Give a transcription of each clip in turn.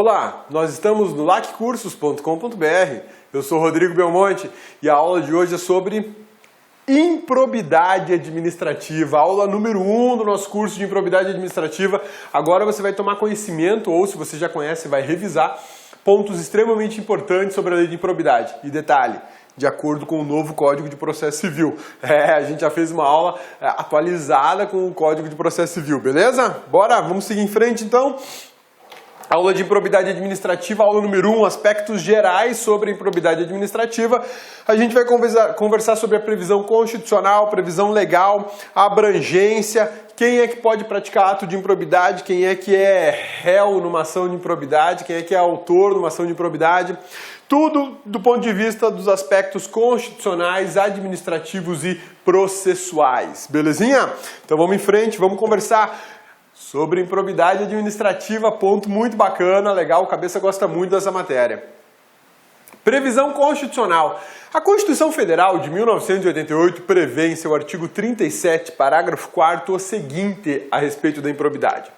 Olá, nós estamos no laccursos.com.br. Eu sou Rodrigo Belmonte e a aula de hoje é sobre improbidade administrativa, aula número 1 do nosso curso de improbidade administrativa. Agora você vai tomar conhecimento, ou se você já conhece, vai revisar pontos extremamente importantes sobre a lei de improbidade. E detalhe, de acordo com o novo Código de Processo Civil. A gente já fez uma aula atualizada com o Código de Processo Civil, beleza? Bora, vamos seguir em frente então. Aula de improbidade administrativa, aula número 1, aspectos gerais sobre a improbidade administrativa. A gente vai conversar sobre a previsão constitucional, previsão legal, a abrangência, quem é que pode praticar ato de improbidade, quem é que é réu numa ação de improbidade, quem é que é autor numa ação de improbidade. Tudo do ponto de vista dos aspectos constitucionais, administrativos e processuais. Belezinha? Então vamos em frente, vamos conversar sobre improbidade administrativa, ponto muito bacana, legal, o cabeça gosta muito dessa matéria. Previsão constitucional. A Constituição Federal de 1988 prevê em seu artigo 37, parágrafo 4º, o seguinte a respeito da improbidade.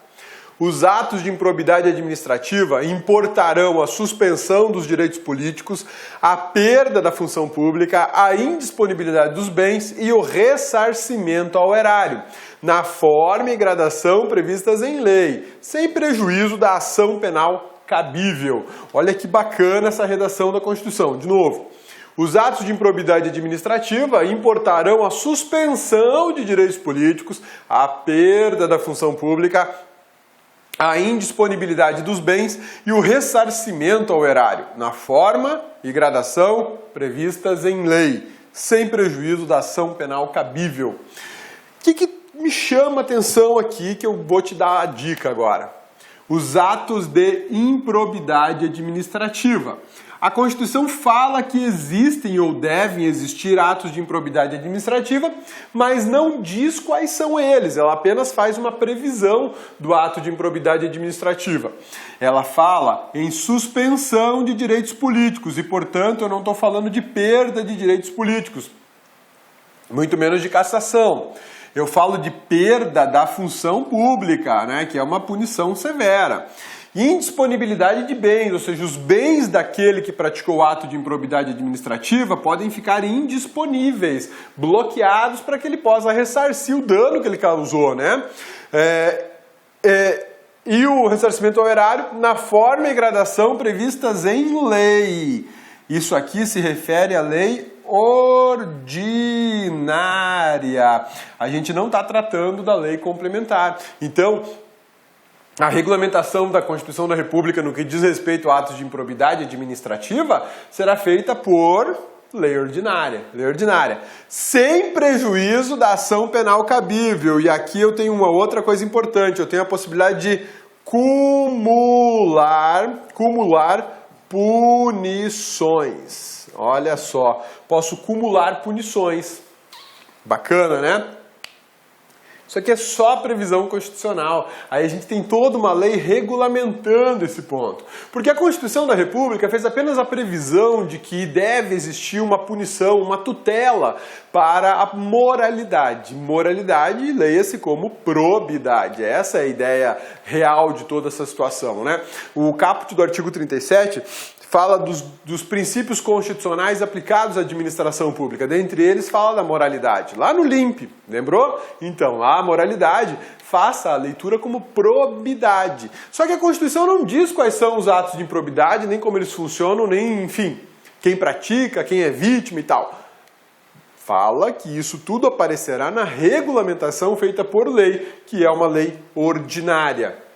Os atos de improbidade administrativa importarão a suspensão dos direitos políticos, a perda da função pública, a indisponibilidade dos bens e o ressarcimento ao erário, na forma e gradação previstas em lei, sem prejuízo da ação penal cabível. Olha que bacana essa redação da Constituição. De novo, os atos de improbidade administrativa importarão a suspensão de direitos políticos, a perda da função pública, a indisponibilidade dos bens e o ressarcimento ao erário, na forma e gradação previstas em lei, sem prejuízo da ação penal cabível. O que me chama a atenção aqui, que eu vou te dar a dica agora? Os atos de improbidade administrativa. A Constituição fala que existem ou devem existir atos de improbidade administrativa, mas não diz quais são eles. Ela apenas faz uma previsão do ato de improbidade administrativa. Ela fala em suspensão de direitos políticos e, portanto, eu não estou falando de perda de direitos políticos, muito menos de cassação. Eu falo de perda da função pública, né, que é uma punição severa. Indisponibilidade de bens, ou seja, os bens daquele que praticou o ato de improbidade administrativa podem ficar indisponíveis, bloqueados para que ele possa ressarcir o dano que ele causou, né? E o ressarcimento ao erário na forma e gradação previstas em lei. Isso aqui se refere à lei ordinária. A gente não está tratando da lei complementar. Então, a regulamentação da Constituição da República no que diz respeito a atos de improbidade administrativa será feita por lei ordinária, sem prejuízo da ação penal cabível. E aqui eu tenho uma outra coisa importante, eu tenho a possibilidade de cumular punições. Olha só, posso cumular punições. Bacana, né? Isso aqui é só previsão constitucional. Aí a gente tem toda uma lei regulamentando esse ponto. Porque a Constituição da República fez apenas a previsão de que deve existir uma punição, uma tutela para a moralidade. Moralidade, leia-se como probidade. Essa é a ideia real de toda essa situação, né? O caput do artigo 37 fala dos princípios constitucionais aplicados à administração pública. Dentre eles, fala da moralidade. Lá no LIMP, lembrou? Então, a moralidade, faça a leitura como probidade. Só que a Constituição não diz quais são os atos de improbidade, nem como eles funcionam, nem, enfim, quem pratica, quem é vítima e tal. Fala que isso tudo aparecerá na regulamentação feita por lei, que é uma lei ordinária.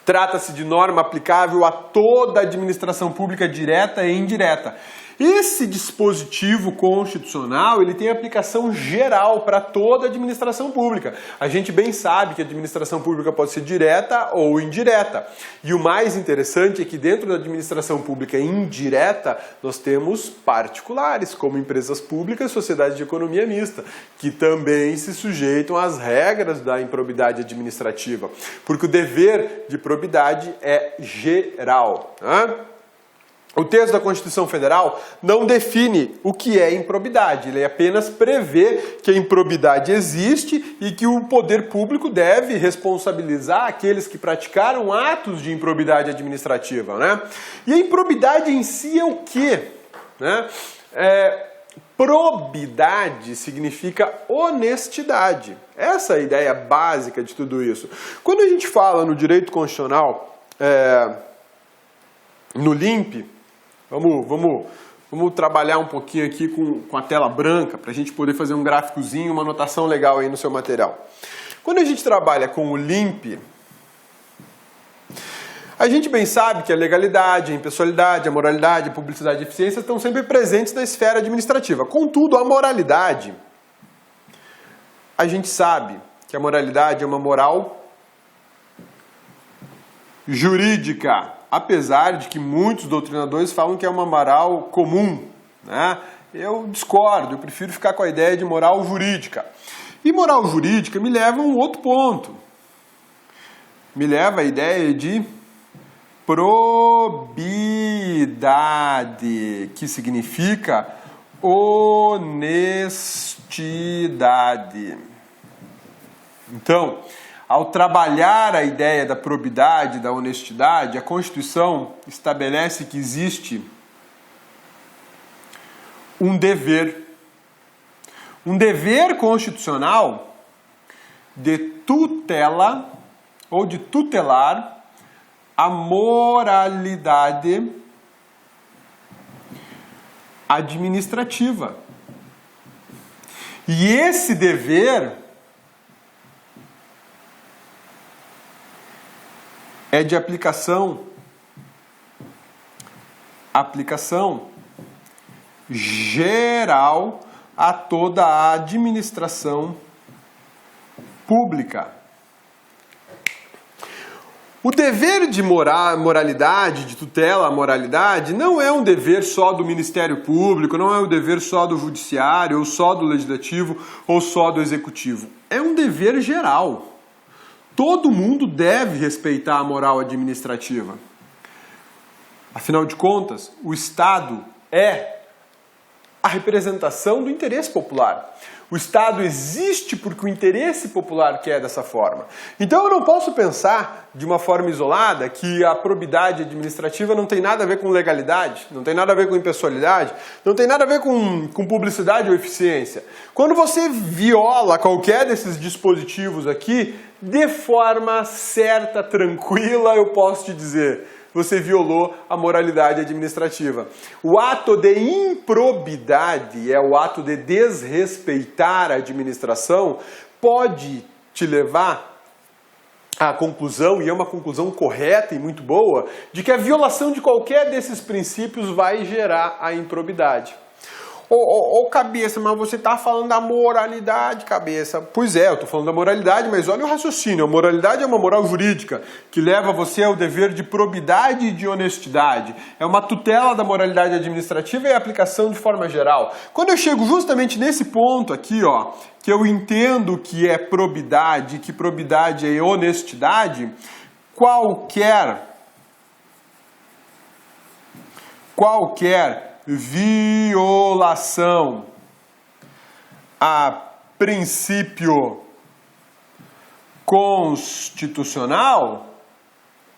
Trata-se de norma aplicável a toda a administração pública direta e indireta. Esse dispositivo constitucional, ele tem aplicação geral para toda a administração pública. A gente bem sabe que a administração pública pode ser direta ou indireta. E o mais interessante é que dentro da administração pública indireta, nós temos particulares, como empresas públicas e sociedades de economia mista, que também se sujeitam às regras da improbidade administrativa. Porque o dever de probidade é geral, né? O texto da Constituição Federal não define o que é improbidade, ele apenas prevê que a improbidade existe e que o poder público deve responsabilizar aqueles que praticaram atos de improbidade administrativa, né? E a improbidade em si é o quê? Né? Probidade significa honestidade. Essa é a ideia básica de tudo isso. Quando a gente fala no direito constitucional, no LIMP, vamos trabalhar um pouquinho aqui com a tela branca para a gente poder fazer um gráficozinho, uma anotação legal aí no seu material. Quando a gente trabalha com o LIMP, a gente bem sabe que a legalidade, a impessoalidade, a moralidade, a publicidade e a eficiência estão sempre presentes na esfera administrativa. Contudo, a moralidade, a gente sabe que a moralidade é uma moral jurídica, apesar de que muitos doutrinadores falam que é uma moral comum, né? Eu discordo, eu prefiro ficar com a ideia de moral jurídica. E moral jurídica me leva a um outro ponto. Me leva à ideia de probidade, que significa honestidade. Então, ao trabalhar a ideia da probidade, da honestidade, a Constituição estabelece que existe um dever constitucional de tutela ou de tutelar a moralidade administrativa. E esse dever é de aplicação geral a toda a administração pública. O dever de moralidade, de tutela à moralidade, não é um dever só do Ministério Público, não é um dever só do Judiciário, ou só do Legislativo, ou só do Executivo. É um dever geral. Todo mundo deve respeitar a moral administrativa. Afinal de contas, o Estado é a representação do interesse popular. O Estado existe porque o interesse popular quer dessa forma. Então eu não posso pensar de uma forma isolada que a probidade administrativa não tem nada a ver com legalidade, não tem nada a ver com impessoalidade, não tem nada a ver com publicidade ou eficiência. Quando você viola qualquer desses dispositivos aqui, de forma certa, tranquila, eu posso te dizer, você violou a moralidade administrativa. O ato de improbidade é o ato de desrespeitar a administração, pode te levar à conclusão, e é uma conclusão correta e muito boa, de que a violação de qualquer desses princípios vai gerar a improbidade. Ô cabeça, mas você está falando da moralidade, cabeça. Pois é, eu estou falando da moralidade, mas olha o raciocínio. A moralidade é uma moral jurídica que leva você ao dever de probidade e de honestidade. É uma tutela da moralidade administrativa e a aplicação de forma geral. Quando eu chego justamente nesse ponto aqui, ó, que eu entendo que é probidade, que probidade é honestidade, qualquer violação a princípio constitucional,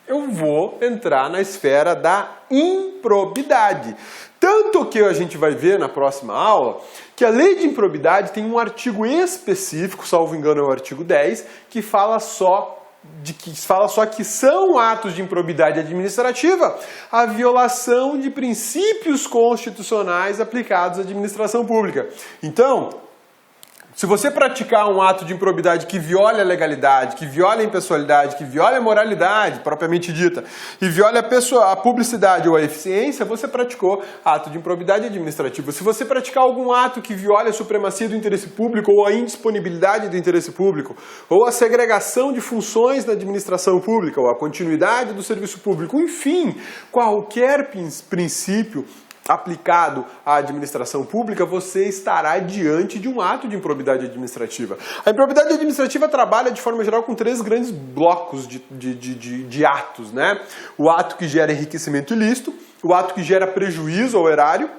eu vou entrar na esfera da improbidade. Tanto que a gente vai ver na próxima aula que a lei de improbidade tem um artigo específico, salvo engano é o artigo 10, que fala só que são atos de improbidade administrativa a violação de princípios constitucionais aplicados à administração pública. Então, se você praticar um ato de improbidade que viola a legalidade, que viola a impessoalidade, que viola a moralidade propriamente dita, e viola a publicidade ou a eficiência, você praticou ato de improbidade administrativa. Se você praticar algum ato que viola a supremacia do interesse público ou a indisponibilidade do interesse público, ou a segregação de funções na administração pública, ou a continuidade do serviço público, enfim, qualquer princípio aplicado à administração pública, você estará diante de um ato de improbidade administrativa. A improbidade administrativa trabalha, de forma geral, com 3 grandes blocos de atos, né? O ato que gera enriquecimento ilícito, o ato que gera prejuízo ao erário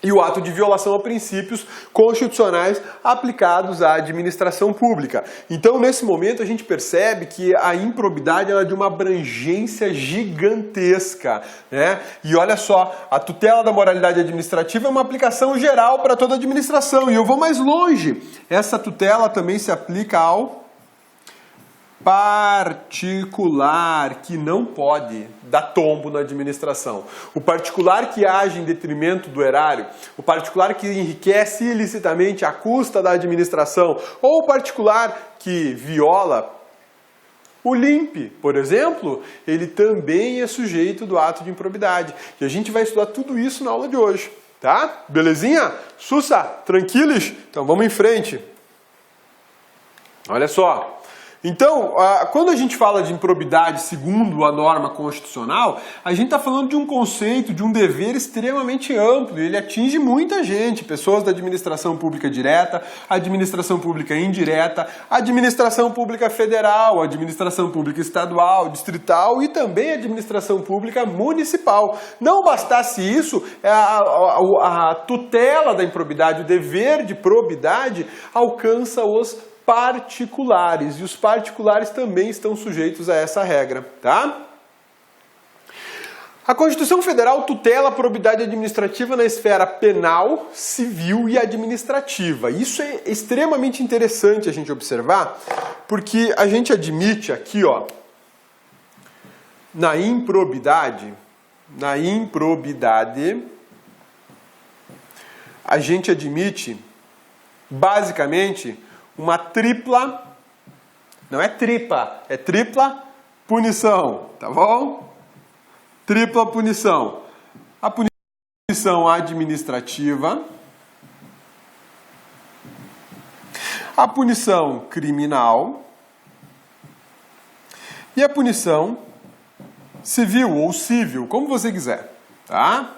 e o ato de violação a princípios constitucionais aplicados à administração pública. Então, nesse momento, a gente percebe que a improbidade ela é de uma abrangência gigantesca, né? E olha só, a tutela da moralidade administrativa é uma aplicação geral para toda a administração. E eu vou mais longe. Essa tutela também se aplica ao particular, que não pode dar tombo na administração. O particular que age em detrimento do erário, o particular que enriquece ilicitamente à custa da administração, ou o particular que viola o LIMP, por exemplo, ele também é sujeito do ato de improbidade. E a gente vai estudar tudo isso na aula de hoje, tá? Belezinha? Sussa? Tranquilos? Então vamos em frente. Olha só. Então, quando a gente fala de improbidade segundo a norma constitucional, a gente está falando de um conceito, de um dever extremamente amplo. Ele atinge muita gente, pessoas da administração pública direta, administração pública indireta, administração pública federal, administração pública estadual, distrital e também administração pública municipal. Não bastasse isso, a tutela da improbidade, o dever de probidade alcança os particulares, e os particulares também estão sujeitos a essa regra, tá? A Constituição Federal tutela a probidade administrativa na esfera penal, civil e administrativa. Isso é extremamente interessante a gente observar, porque a gente admite aqui, ó, na improbidade, a gente admite, basicamente, uma tripla, não é tripa, é tripla punição, tá bom? Tripla punição. A punição administrativa, a punição criminal e a punição civil ou civil, como você quiser, tá?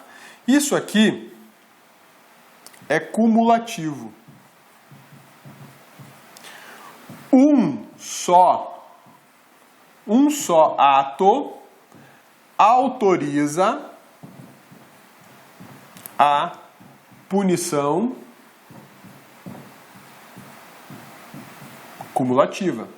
Isso aqui é cumulativo. Um só ato autoriza a punição cumulativa.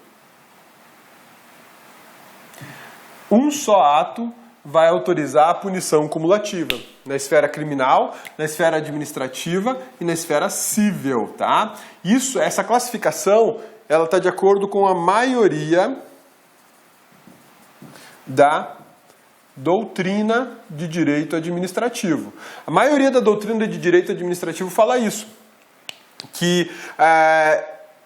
Um só ato vai autorizar a punição cumulativa na esfera criminal, na esfera administrativa e na esfera civil, tá? Essa classificação ela está de acordo com a maioria da doutrina de direito administrativo. A maioria da doutrina de direito administrativo fala isso, que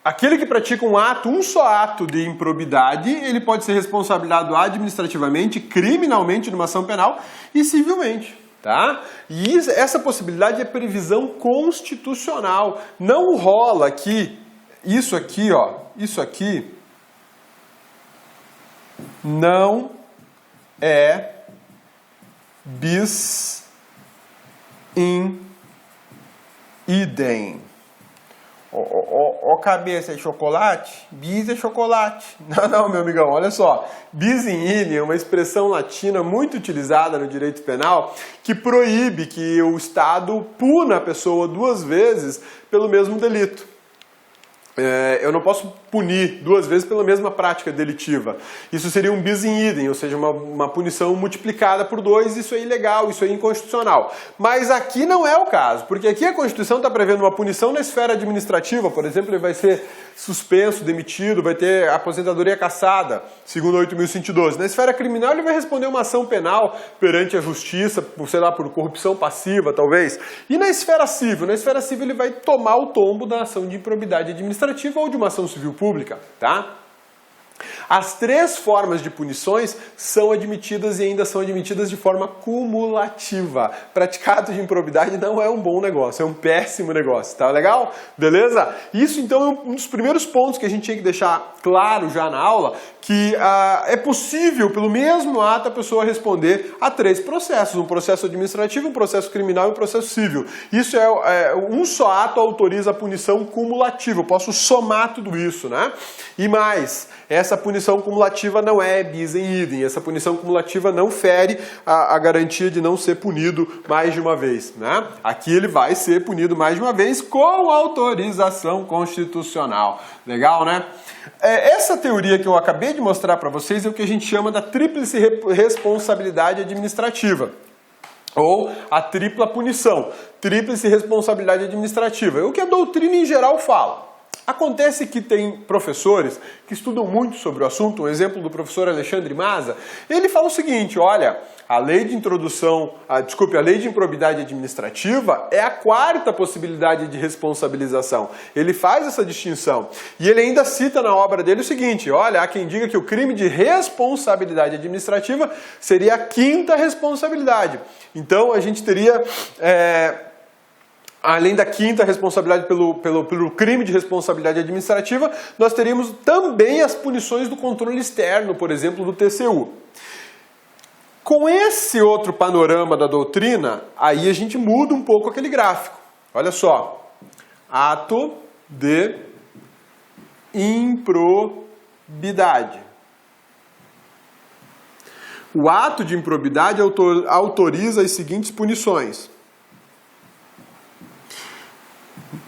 aquele que pratica um só ato de improbidade, ele pode ser responsabilizado administrativamente, criminalmente numa ação penal e civilmente. Tá? E essa possibilidade é previsão constitucional. Não rola aqui. Isso aqui, ó, isso aqui não é bis in idem. Ó, cabeça é chocolate? Bis é chocolate. Não, meu amigão, olha só. Bis in idem é uma expressão latina muito utilizada no direito penal que proíbe que o Estado puna a pessoa 2 vezes pelo mesmo delito. Eu não posso punir 2 vezes pela mesma prática delitiva. Isso seria um bis in idem, ou seja, uma punição multiplicada por 2, isso é ilegal, isso é inconstitucional. Mas aqui não é o caso, porque aqui a Constituição está prevendo uma punição na esfera administrativa, por exemplo, ele vai ser suspenso, demitido, vai ter aposentadoria cassada, segundo 8.112. Na esfera criminal ele vai responder uma ação penal perante a justiça, por corrupção passiva, talvez. E na esfera civil? Na esfera civil ele vai tomar o tombo da ação de improbidade administrativa ou de uma ação civil pública, tá? As três formas de punições são admitidas e ainda são admitidas de forma cumulativa. Praticado de improbidade não é um bom negócio, é um péssimo negócio, tá legal? Beleza? Isso então é um dos primeiros pontos que a gente tinha que deixar claro já na aula, que é possível, pelo mesmo ato, a pessoa responder a três processos, um processo administrativo, um processo criminal e um processo civil. Isso um só ato autoriza a punição cumulativa, eu posso somar tudo isso, né? E mais, essa punição cumulativa não é bis em idem, essa punição cumulativa não fere a garantia de não ser punido mais de uma vez, né? Aqui ele vai ser punido mais de uma vez com autorização constitucional. Legal, né? Essa teoria que eu acabei de mostrar para vocês é o que a gente chama da tríplice responsabilidade administrativa, ou a tripla punição, tríplice responsabilidade administrativa. É o que a doutrina em geral fala. Acontece que tem professores que estudam muito sobre o assunto, um exemplo do professor Alexandre Maza, ele fala o seguinte, olha, a lei de a lei de improbidade administrativa é a quarta possibilidade de responsabilização. Ele faz essa distinção. E ele ainda cita na obra dele o seguinte, olha, há quem diga que o crime de responsabilidade administrativa seria a quinta responsabilidade. Então a gente teria... além da quinta responsabilidade pelo crime de responsabilidade administrativa, nós teríamos também as punições do controle externo, por exemplo, do TCU. Com esse outro panorama da doutrina, aí a gente muda um pouco aquele gráfico. Olha só, ato de improbidade. O ato de improbidade autoriza as seguintes punições.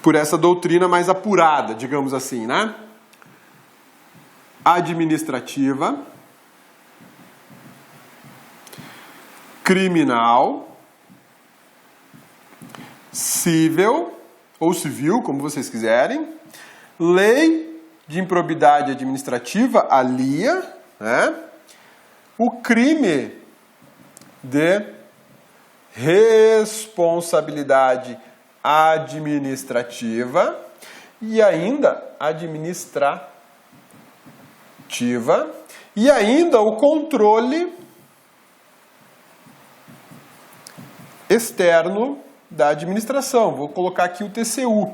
Por essa doutrina mais apurada, digamos assim, né? Administrativa, criminal, civil, ou civil, como vocês quiserem, lei de improbidade administrativa, a LIA, né? O crime de responsabilidade administrativa e ainda administrativa e ainda o controle externo da administração. Vou colocar aqui o TCU.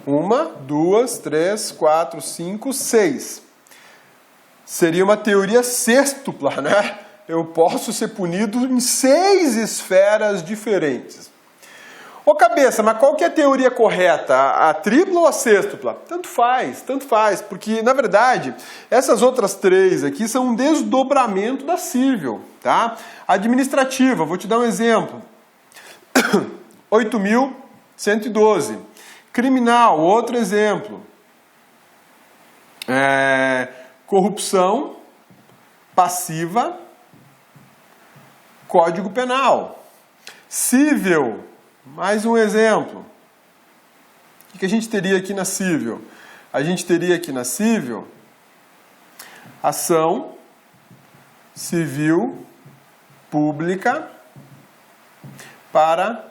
1, 2, 3, 4, 5, 6. Seria uma teoria sextupla, né? Eu posso ser punido em 6 esferas diferentes. Ô cabeça, mas qual que é a teoria correta? A tripla ou a sextupla? Tanto faz, porque na verdade essas outras 3 aqui são um desdobramento da civil, tá? Administrativa, vou te dar um exemplo. 8.112. Criminal, outro exemplo. Corrupção passiva, Código Penal. Civil, mais um exemplo. O que a gente teria aqui na civil? A gente teria aqui na civil ação civil pública para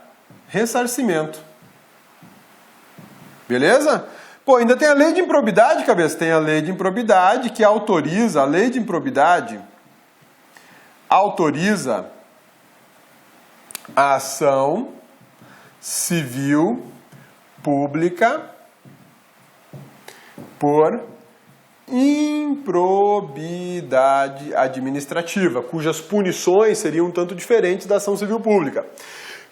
ressarcimento. Beleza? Pô, ainda tem a lei de improbidade, cabeça. Tem a lei de improbidade que autoriza, a lei de improbidade autoriza a ação civil pública por improbidade administrativa, cujas punições seriam um tanto diferentes da ação civil pública.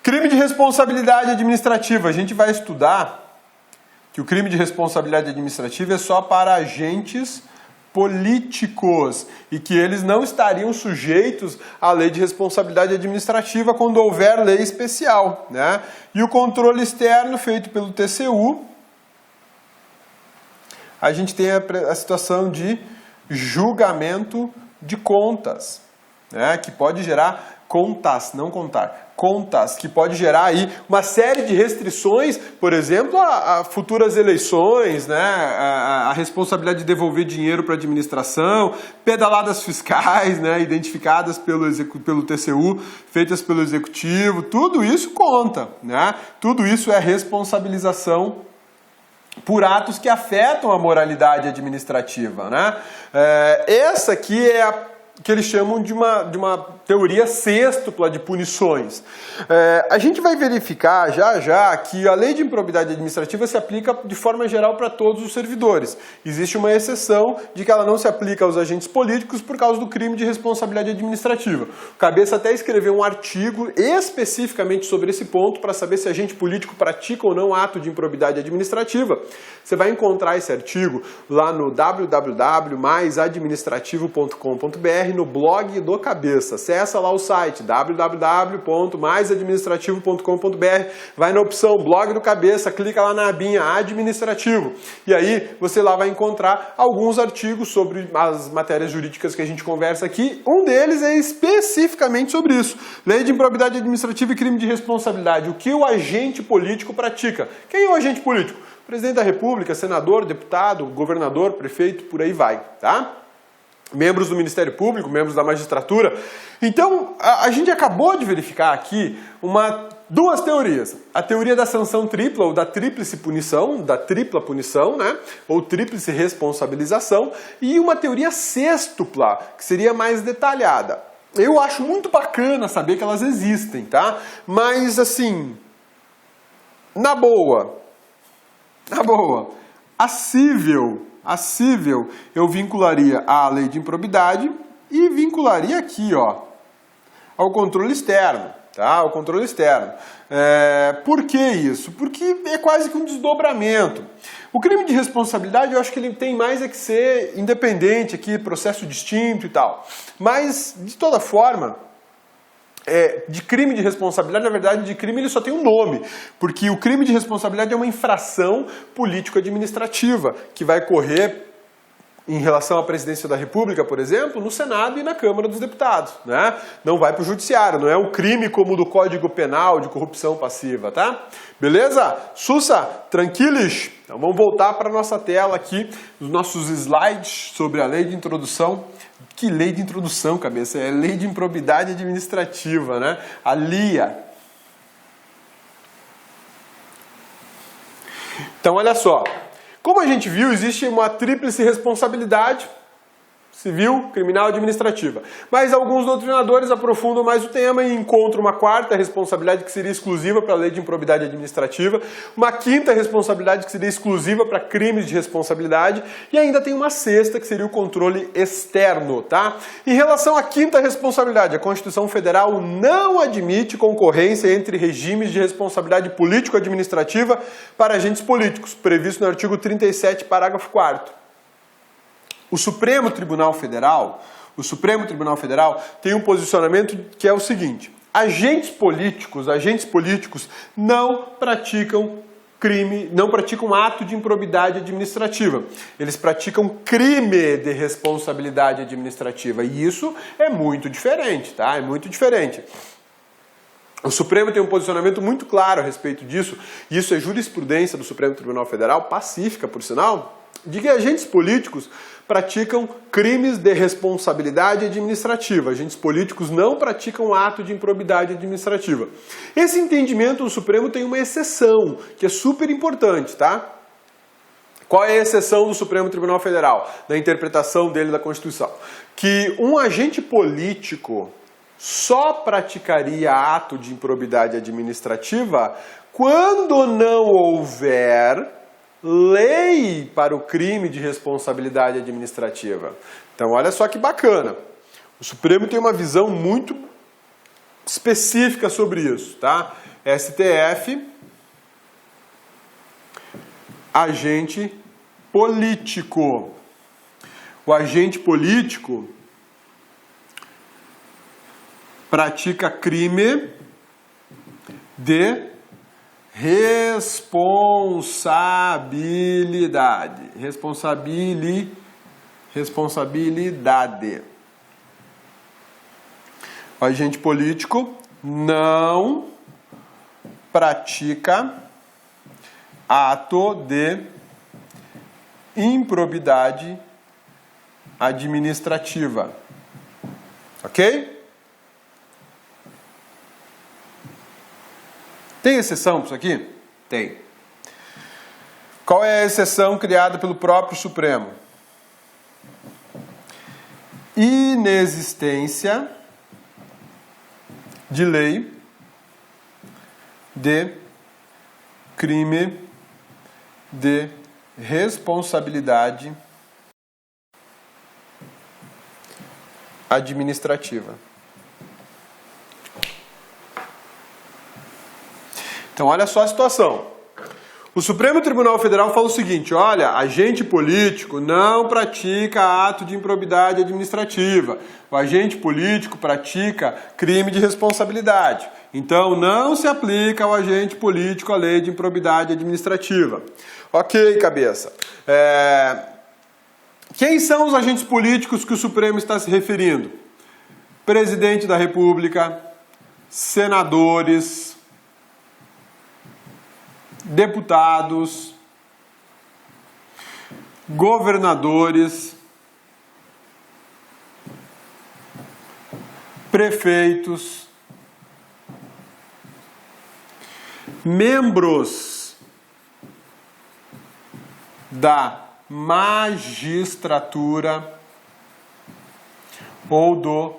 Crime de responsabilidade administrativa. A gente vai estudar que o crime de responsabilidade administrativa é só para agentes políticos e que eles não estariam sujeitos à lei de responsabilidade administrativa quando houver lei especial, né? E o controle externo feito pelo TCU, a gente tem a situação de julgamento de contas, né? Que pode gerar contas, não contar, contas, que pode gerar aí uma série de restrições, por exemplo, a futuras eleições, né? A responsabilidade de devolver dinheiro para a administração, pedaladas fiscais, né? Identificadas pelo TCU, feitas pelo Executivo, tudo isso conta, né? Tudo isso é responsabilização por atos que afetam a moralidade administrativa, né? Essa aqui é a que eles chamam de uma teoria sêxtupla de punições. A gente vai verificar já que a lei de improbidade administrativa se aplica de forma geral para todos os servidores. Existe uma exceção de que ela não se aplica aos agentes políticos por causa do crime de responsabilidade administrativa. O Cabeça até escreveu um artigo especificamente sobre esse ponto para saber se agente político pratica ou não ato de improbidade administrativa. Você vai encontrar esse artigo lá no www.maisadministrativo.com.br, no blog do Cabeça. Acessa lá o site www.maisadministrativo.com.br, vai na opção blog do Cabeça, clica lá na abinha administrativo e aí você lá vai encontrar alguns artigos sobre as matérias jurídicas que a gente conversa aqui. Um deles é especificamente sobre isso. Lei de improbidade administrativa e crime de responsabilidade. O que o agente político pratica? Quem é o agente político? Presidente da República, senador, deputado, governador, prefeito, por aí vai, tá? Membros do Ministério Público, membros da magistratura. Então, a gente acabou de verificar aqui duas teorias. A teoria da sanção tripla, ou da tríplice punição, da tripla punição, né? Ou tríplice responsabilização, e uma teoria sêxtupla, que seria mais detalhada. Eu acho muito bacana saber que elas existem, tá? Mas, assim, na boa, a cível eu vincularia à lei de improbidade e vincularia aqui, ó, ao controle externo, tá? Ao controle externo. Por que isso? Porque é quase que um desdobramento. O crime de responsabilidade, eu acho que ele tem mais que ser independente aqui, processo distinto e tal. Mas, de toda forma, de crime de responsabilidade, na verdade, de crime ele só tem um nome, porque o crime de responsabilidade é uma infração político-administrativa que vai correr em relação à presidência da República, por exemplo, no Senado e na Câmara dos Deputados, né? Não vai para o Judiciário, não é um crime como o do Código Penal de corrupção passiva, tá? Beleza? Sussa, tranquilos? Então vamos voltar para a nossa tela aqui, os nossos slides sobre a lei de introdução. Que lei de introdução, Cabeça? É lei de improbidade administrativa, né? A LIA. Então, olha só. Como a gente viu, existe uma tríplice responsabilidade civil, criminal e administrativa. Mas alguns doutrinadores aprofundam mais o tema e encontram uma quarta responsabilidade que seria exclusiva para a lei de improbidade administrativa, uma quinta responsabilidade que seria exclusiva para crimes de responsabilidade e ainda tem uma sexta que seria o controle externo, tá? Em relação à quinta responsabilidade, a Constituição Federal não admite concorrência entre regimes de responsabilidade político-administrativa para agentes políticos, previsto no artigo 37, parágrafo 4º. O Supremo Tribunal Federal tem um posicionamento que é o seguinte: agentes políticos não praticam crime, não praticam ato de improbidade administrativa. Eles praticam crime de responsabilidade administrativa e isso é muito diferente, tá? É muito diferente. O Supremo tem um posicionamento muito claro a respeito disso, e isso é jurisprudência do Supremo Tribunal Federal, pacífica, por sinal, de que agentes políticos praticam crimes de responsabilidade administrativa. Agentes políticos não praticam ato de improbidade administrativa. Esse entendimento do Supremo tem uma exceção, que é super importante, tá? Qual é a exceção do Supremo Tribunal Federal, na interpretação dele da Constituição? Que um agente político só praticaria ato de improbidade administrativa quando não houver lei para o crime de responsabilidade administrativa. Então, olha só que bacana. O Supremo tem uma visão muito específica sobre isso, tá? STF, agente político. O agente político pratica crime de responsabilidade. Responsabilidade. O agente político não pratica ato de improbidade administrativa. Ok? Tem exceção para isso aqui? Tem. Qual é a exceção criada pelo próprio Supremo? Inexistência de lei de crime de responsabilidade administrativa. Então, olha só a situação. O Supremo Tribunal Federal fala o seguinte, olha, agente político não pratica ato de improbidade administrativa. O agente político pratica crime de responsabilidade. Então, não se aplica ao agente político a lei de improbidade administrativa. Ok, cabeça. Quem são os agentes políticos que o Supremo está se referindo? Presidente da República, senadores, deputados, governadores, prefeitos, membros da magistratura ou do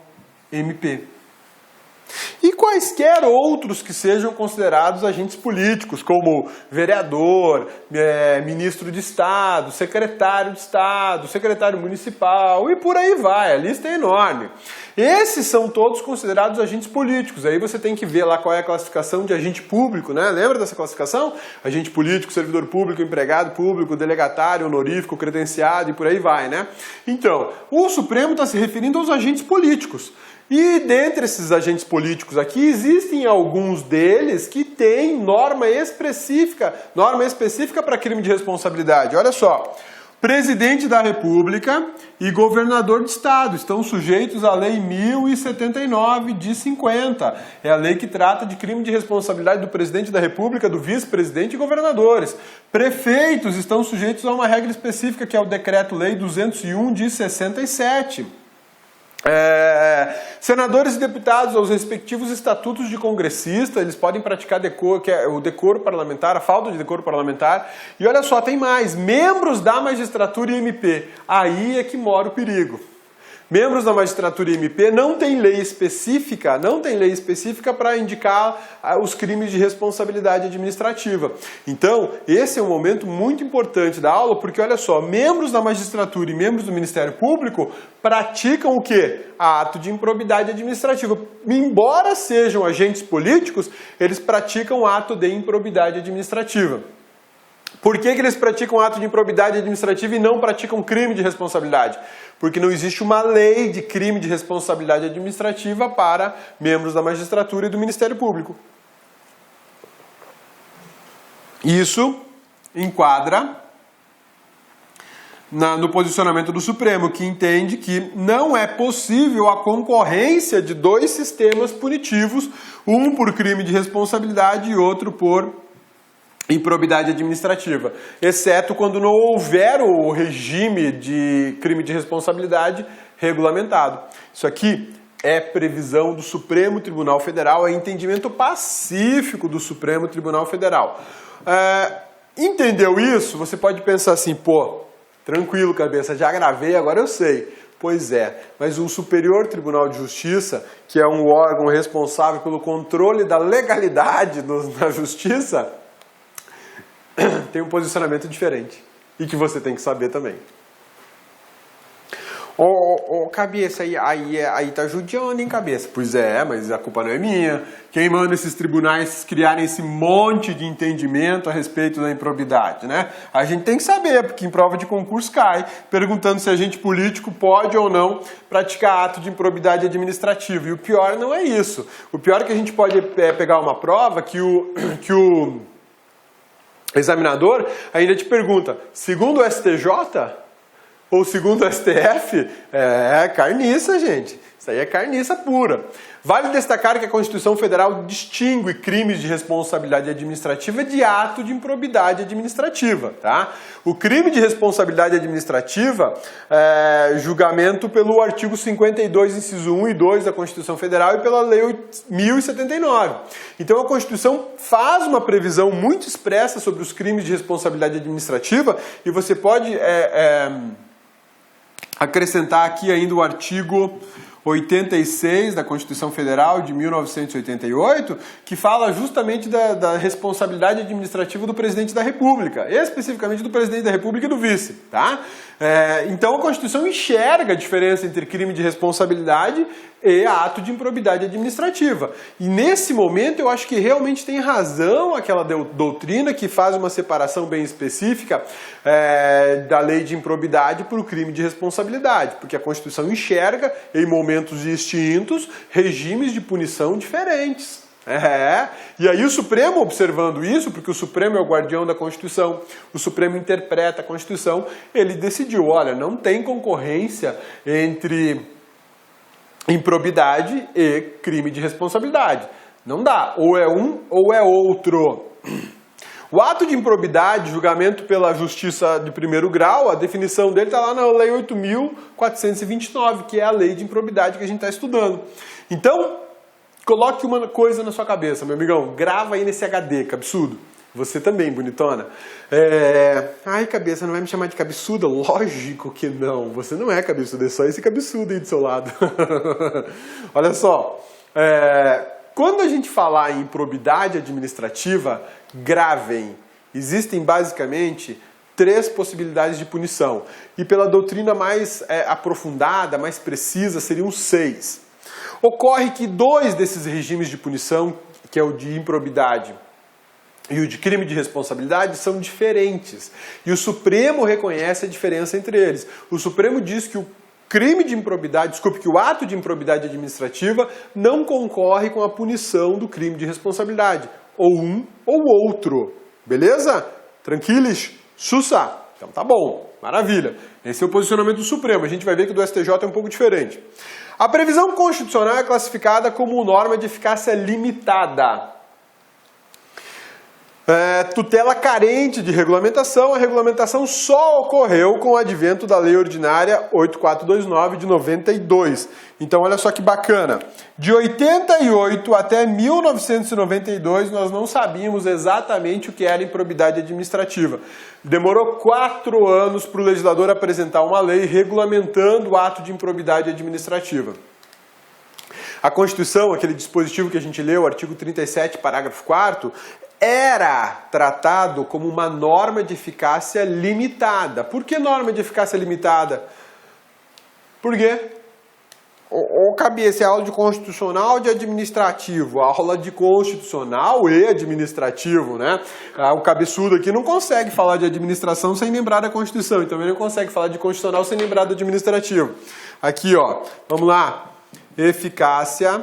MP. E quaisquer outros que sejam considerados agentes políticos, como vereador, ministro de Estado, secretário de Estado, secretário municipal e por aí vai, a lista é enorme. Esses são todos considerados agentes políticos, aí você tem que ver lá qual é a classificação de agente público, né? Lembra dessa classificação? Agente político, servidor público, empregado público, delegatário, honorífico, credenciado e por aí vai, né? Então, o Supremo está se referindo aos agentes políticos. E dentre esses agentes políticos aqui, existem alguns deles que têm norma específica para crime de responsabilidade. Olha só, presidente da República e governador de Estado estão sujeitos à Lei 1079 de 50. É a lei que trata de crime de responsabilidade do presidente da República, do vice-presidente e governadores. Prefeitos estão sujeitos a uma regra específica que é o Decreto-Lei 201 de 67. Senadores e deputados, aos respectivos estatutos de congressista, eles podem praticar decoro, que é o decoro parlamentar, a falta de decoro parlamentar. E olha só, tem mais, membros da magistratura e MP. Aí é que mora o perigo. Membros da magistratura e MP não tem lei específica para indicar os crimes de responsabilidade administrativa. Então, esse é um momento muito importante da aula, porque olha só, membros da magistratura e membros do Ministério Público praticam o quê? Ato de improbidade administrativa. Embora sejam agentes políticos, eles praticam ato de improbidade administrativa. Por que eles praticam ato de improbidade administrativa e não praticam crime de responsabilidade? Porque não existe uma lei de crime de responsabilidade administrativa para membros da magistratura e do Ministério Público. Isso enquadra no posicionamento do Supremo, que entende que não é possível a concorrência de dois sistemas punitivos, um por crime de responsabilidade e outro por improbidade administrativa, exceto quando não houver o regime de crime de responsabilidade regulamentado. Isso aqui é previsão do Supremo Tribunal Federal, é entendimento pacífico do Supremo Tribunal Federal. Entendeu isso? Você pode pensar assim, pô, tranquilo, cabeça, já gravei, agora eu sei. Pois é, mas o Superior Tribunal de Justiça, que é um órgão responsável pelo controle da legalidade na justiça, tem um posicionamento diferente e que você tem que saber também. Cabeça, aí tá judiando, hein, cabeça? Pois é, mas a culpa não é minha. Quem manda esses tribunais criarem esse monte de entendimento a respeito da improbidade, né? A gente tem que saber, porque em prova de concurso cai, perguntando se agente político pode ou não praticar ato de improbidade administrativa. E o pior não é isso. O pior é que a gente pode pegar uma prova que o examinador ainda te pergunta, segundo o STJ, ou segundo o STF, é carniça, gente. Isso aí é carniça pura. Vale destacar que a Constituição Federal distingue crimes de responsabilidade administrativa de ato de improbidade administrativa, tá? O crime de responsabilidade administrativa é julgamento pelo artigo 52, inciso 1 e 2 da Constituição Federal e pela Lei 1079. Então a Constituição faz uma previsão muito expressa sobre os crimes de responsabilidade administrativa e você pode acrescentar aqui ainda o artigo 86 da Constituição Federal de 1988, que fala justamente da responsabilidade administrativa do presidente da República, especificamente do presidente da República e do vice, tá? Então a Constituição enxerga a diferença entre crime de responsabilidade e ato de improbidade administrativa. E nesse momento eu acho que realmente tem razão aquela doutrina que faz uma separação bem específica da lei de improbidade para o crime de responsabilidade, porque a Constituição enxerga em momentos distintos regimes de punição diferentes. E aí o Supremo, observando isso, porque o Supremo é o guardião da Constituição, o Supremo interpreta a Constituição, ele decidiu, olha, não tem concorrência entre improbidade e crime de responsabilidade. Não dá, ou é um ou é outro. O ato de improbidade, julgamento pela justiça de primeiro grau, a definição dele está lá na Lei 8.429, que é a lei de improbidade que a gente está estudando. Então, coloque uma coisa na sua cabeça, meu amigão, grava aí nesse HD, cabeçudo. Você também, bonitona. Ai, cabeça, não vai me chamar de cabeçuda? Lógico que não. Você não é cabeçuda, é só esse cabeçudo aí do seu lado. Olha só. Quando a gente falar em improbidade administrativa, gravem. Existem basicamente 3 possibilidades de punição. E pela doutrina mais aprofundada, mais precisa, seriam 6. Ocorre que 2 desses regimes de punição, que é o de improbidade e o de crime de responsabilidade, são diferentes. E o Supremo reconhece a diferença entre eles. O Supremo diz que o crime de improbidade, que o ato de improbidade administrativa não concorre com a punição do crime de responsabilidade. Ou um ou outro. Beleza? Tranquilos? Sussa! Então tá bom. Maravilha. Esse é o posicionamento do Supremo. A gente vai ver que o do STJ é um pouco diferente. A previsão constitucional é classificada como norma de eficácia limitada. Tutela carente de regulamentação. A regulamentação só ocorreu com o advento da Lei Ordinária 8429 de 92. Então olha só que bacana. De 88 até 1992 nós não sabíamos exatamente o que era improbidade administrativa. Demorou 4 anos para o legislador apresentar uma lei regulamentando o ato de improbidade administrativa. A Constituição, aquele dispositivo que a gente leu, artigo 37, parágrafo 4º, era tratado como uma norma de eficácia limitada. Por que norma de eficácia limitada? Por quê? Cabeça, é aula de constitucional ou de administrativo? Aula de constitucional e administrativo, né? O cabeçudo aqui não consegue falar de administração sem lembrar da Constituição, então ele não consegue falar de constitucional sem lembrar do administrativo. Aqui, ó, vamos lá. Eficácia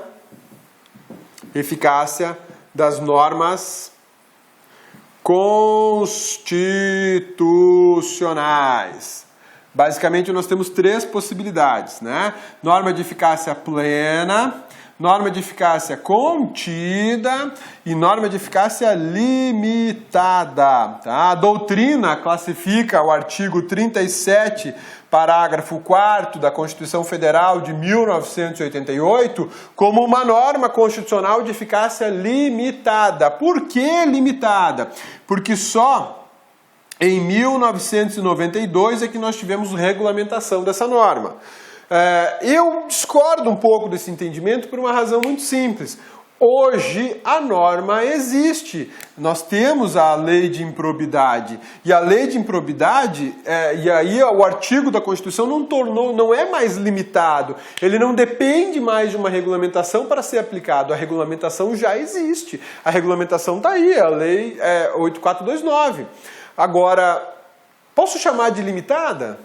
das normas constitucionais. Basicamente, nós temos 3 possibilidades, né? Norma de eficácia plena, norma de eficácia contida e norma de eficácia limitada. Tá? A doutrina classifica o artigo 37, parágrafo 4º da Constituição Federal de 1988 como uma norma constitucional de eficácia limitada. Por que limitada? Porque só em 1992 é que nós tivemos regulamentação dessa norma. Eu discordo um pouco desse entendimento por uma razão muito simples. Hoje a norma existe. Nós temos a lei de improbidade. E a lei de improbidade, e aí o artigo da Constituição não é mais limitado. Ele não depende mais de uma regulamentação para ser aplicado. A regulamentação já existe. A regulamentação está aí, a lei 8429. Agora, posso chamar de limitada?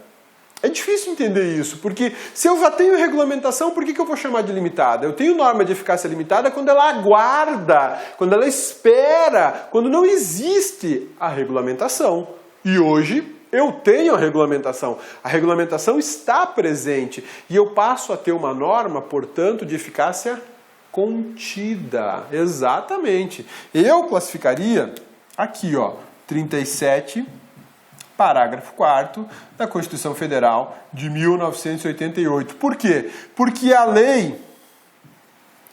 É difícil entender isso, porque se eu já tenho regulamentação, por que eu vou chamar de limitada? Eu tenho norma de eficácia limitada quando ela aguarda, quando ela espera, quando não existe a regulamentação. E hoje eu tenho a regulamentação. A regulamentação está presente e eu passo a ter uma norma, portanto, de eficácia contida. Exatamente. Eu classificaria aqui, ó, 37, parágrafo 4º da Constituição Federal de 1988. Por quê? Porque a lei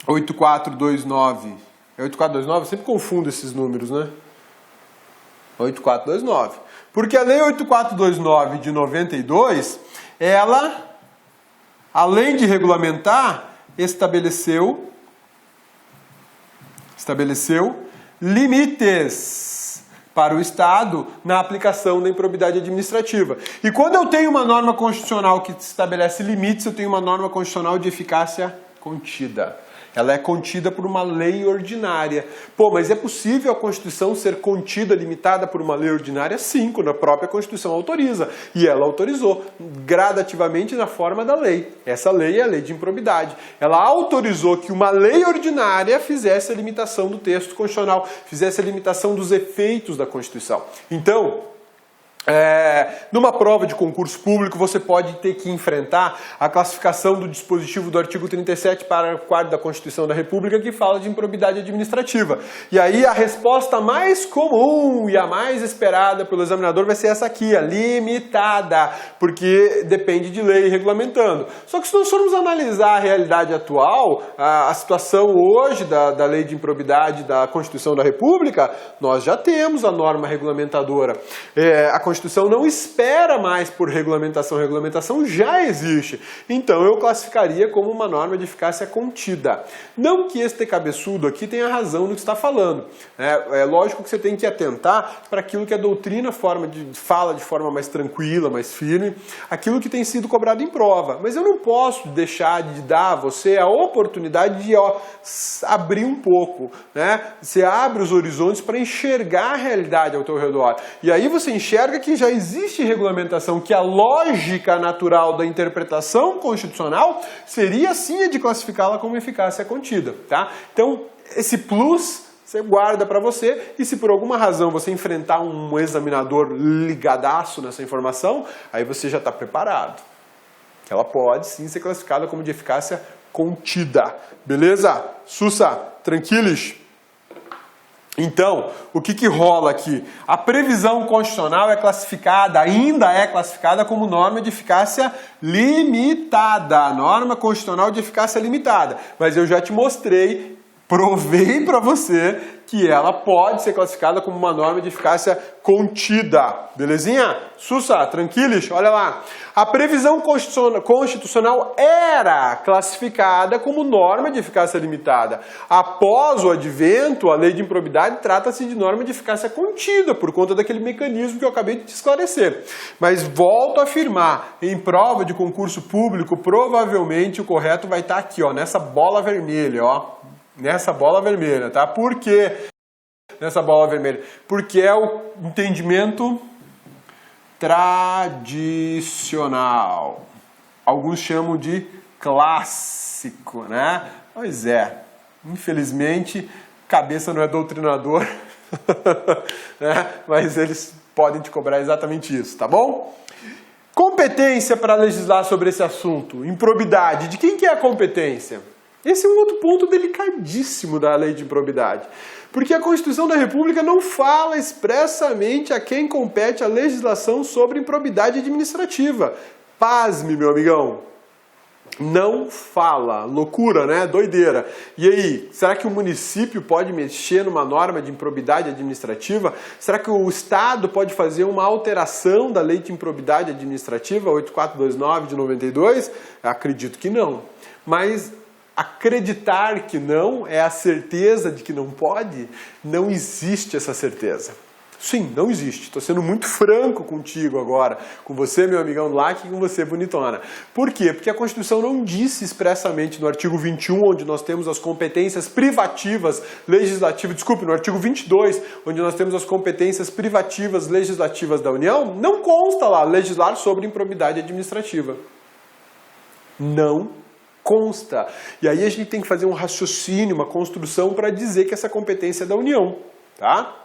8429, é 8429? Eu sempre confundo esses números, né? 8429. Porque a lei 8429 de 92, ela, além de regulamentar, estabeleceu limites para o Estado na aplicação da improbidade administrativa. E quando eu tenho uma norma constitucional que estabelece limites, eu tenho uma norma constitucional de eficácia contida. Ela é contida por uma lei ordinária. Pô, mas é possível a Constituição ser contida, limitada por uma lei ordinária? Sim, quando a própria Constituição autoriza. E ela autorizou gradativamente na forma da lei. Essa lei é a lei de improbidade. Ela autorizou que uma lei ordinária fizesse a limitação do texto constitucional, fizesse a limitação dos efeitos da Constituição. Então, numa prova de concurso público, você pode ter que enfrentar a classificação do dispositivo do artigo 37, parágrafo 4º da Constituição da República, que fala de improbidade administrativa. E aí a resposta mais comum e a mais esperada pelo examinador vai ser essa aqui, a limitada, porque depende de lei regulamentando. Só que se nós formos analisar a realidade atual, a situação hoje da lei de improbidade da Constituição da República, nós já temos a norma regulamentadora. A Constituição não espera mais por regulamentação. A regulamentação já existe. Então eu classificaria como uma norma de eficácia contida. Não que este cabeçudo aqui tenha razão no que está falando. É lógico que você tem que atentar para aquilo que a doutrina fala de forma mais tranquila, mais firme, aquilo que tem sido cobrado em prova. Mas eu não posso deixar de dar a você a oportunidade de abrir um pouco. Você abre os horizontes para enxergar a realidade ao teu redor. E aí você enxerga que já existe regulamentação, que a lógica natural da interpretação constitucional seria sim a de classificá-la como eficácia contida, tá? Então, esse plus você guarda para você e se por alguma razão você enfrentar um examinador ligadaço nessa informação, aí você já está preparado. Ela pode sim ser classificada como de eficácia contida. Beleza? Sussa, tranquilos? Então, o que rola aqui? A previsão constitucional ainda é classificada como norma de eficácia limitada. Norma constitucional de eficácia limitada. Mas eu já te mostrei, provei para você que ela pode ser classificada como uma norma de eficácia contida. Belezinha? Sussa, tranquilos? Olha lá. A previsão constitucional era classificada como norma de eficácia limitada. Após o advento, a lei de improbidade trata-se de norma de eficácia contida, por conta daquele mecanismo que eu acabei de te esclarecer. Mas volto a afirmar, em prova de concurso público, provavelmente o correto vai estar aqui, ó, nessa bola vermelha, ó. Nessa bola vermelha, tá? Por quê nessa bola vermelha? Porque é o entendimento tradicional. Alguns chamam de clássico, né? Pois é, infelizmente, cabeça não é doutrinador, né? Mas eles podem te cobrar exatamente isso, tá bom? Competência para legislar sobre esse assunto, improbidade. De quem que é a competência? Esse é um outro ponto delicadíssimo da lei de improbidade, porque a Constituição da República não fala expressamente a quem compete a legislação sobre improbidade administrativa. Pasme, meu amigão. Não fala. Loucura, né? Doideira. E aí, será que o município pode mexer numa norma de improbidade administrativa? Será que o Estado pode fazer uma alteração da lei de improbidade administrativa 8429 de 92? Acredito que não. Mas acreditar que não é a certeza de que não pode? Não existe essa certeza. Sim, não existe. Estou sendo muito franco contigo agora, com você, meu amigão do LAC, e com você, bonitona. Por quê? Porque a Constituição não disse expressamente no artigo 21, onde nós temos as competências privativas legislativas, no artigo 22, onde nós temos as competências privativas legislativas da União, não consta lá legislar sobre improbidade administrativa. Não consta. E aí a gente tem que fazer um raciocínio, uma construção para dizer que essa competência é da União, tá?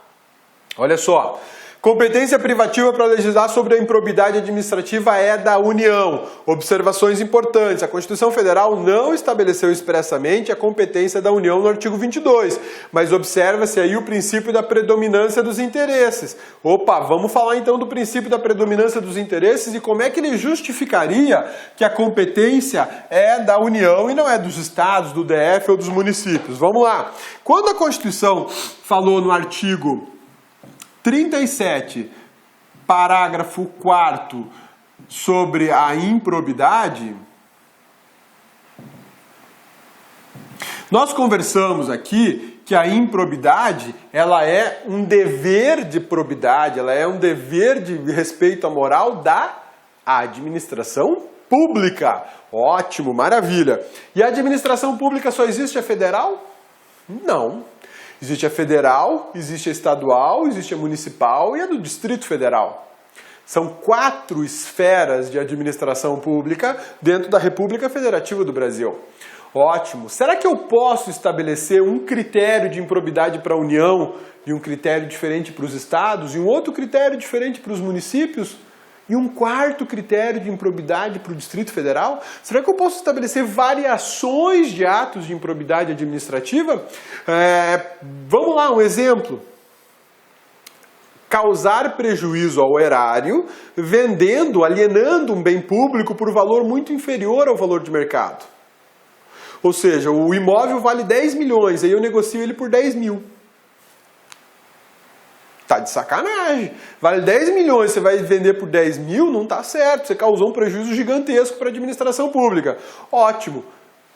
Olha só, Competência privativa para legislar sobre a improbidade administrativa é da União. Observações importantes. A Constituição Federal não estabeleceu expressamente a competência da União no artigo 22, mas observa-se aí o princípio da predominância dos interesses. Opa, vamos falar então do princípio da predominância dos interesses e como é que ele justificaria que a competência é da União e não é dos estados, do DF ou dos municípios. Vamos lá. Quando a Constituição falou no artigo 37, parágrafo 4º, sobre a improbidade, nós conversamos aqui que a improbidade, ela é um dever de probidade, ela é um dever de respeito à moral da administração pública. Ótimo, maravilha. E a administração pública só existe a federal? Não. Existe a federal, existe a estadual, existe a municipal e a do Distrito Federal. São 4 esferas de administração pública dentro da República Federativa do Brasil. Ótimo. Será que eu posso estabelecer um critério de improbidade para a União e um critério diferente para os estados e um outro critério diferente para os municípios? E um 4º critério de improbidade para o Distrito Federal? Será que eu posso estabelecer variações de atos de improbidade administrativa? Vamos lá, um exemplo. Causar prejuízo ao erário, vendendo, alienando um bem público por valor muito inferior ao valor de mercado. Ou seja, o imóvel vale 10 milhões, aí eu negocio ele por 10 mil. Tá de sacanagem. Vale 10 milhões, você vai vender por 10 mil? Não tá certo. Você causou um prejuízo gigantesco para a administração pública. Ótimo.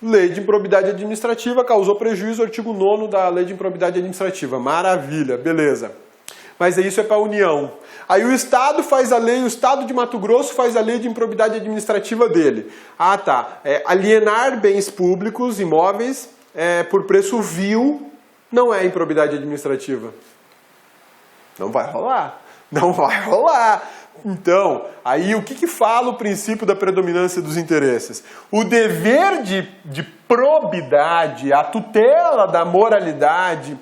Lei de improbidade administrativa causou prejuízo, artigo 9º da Lei de Improbidade Administrativa. Maravilha, beleza. Mas isso é para a União. Aí o Estado faz a lei, o Estado de Mato Grosso faz a lei de improbidade administrativa dele. Ah, tá. Alienar bens públicos, imóveis, por preço vil, não é improbidade administrativa. Não vai rolar. Não vai rolar. Então, aí o que fala o princípio da predominância dos interesses? O dever de probidade, a tutela da moralidade,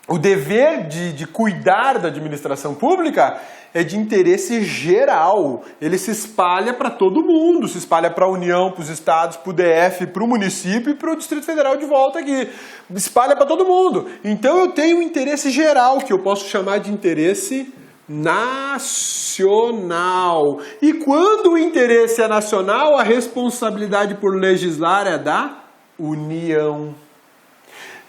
o dever de cuidar da administração pública é de interesse geral. Ele se espalha para todo mundo, se espalha para a União, para os estados, para o DF, para o município e para o Distrito Federal de volta aqui. Espalha para todo mundo. Então eu tenho um interesse geral, que eu posso chamar de interesse nacional. E quando o interesse é nacional, a responsabilidade por legislar é da União.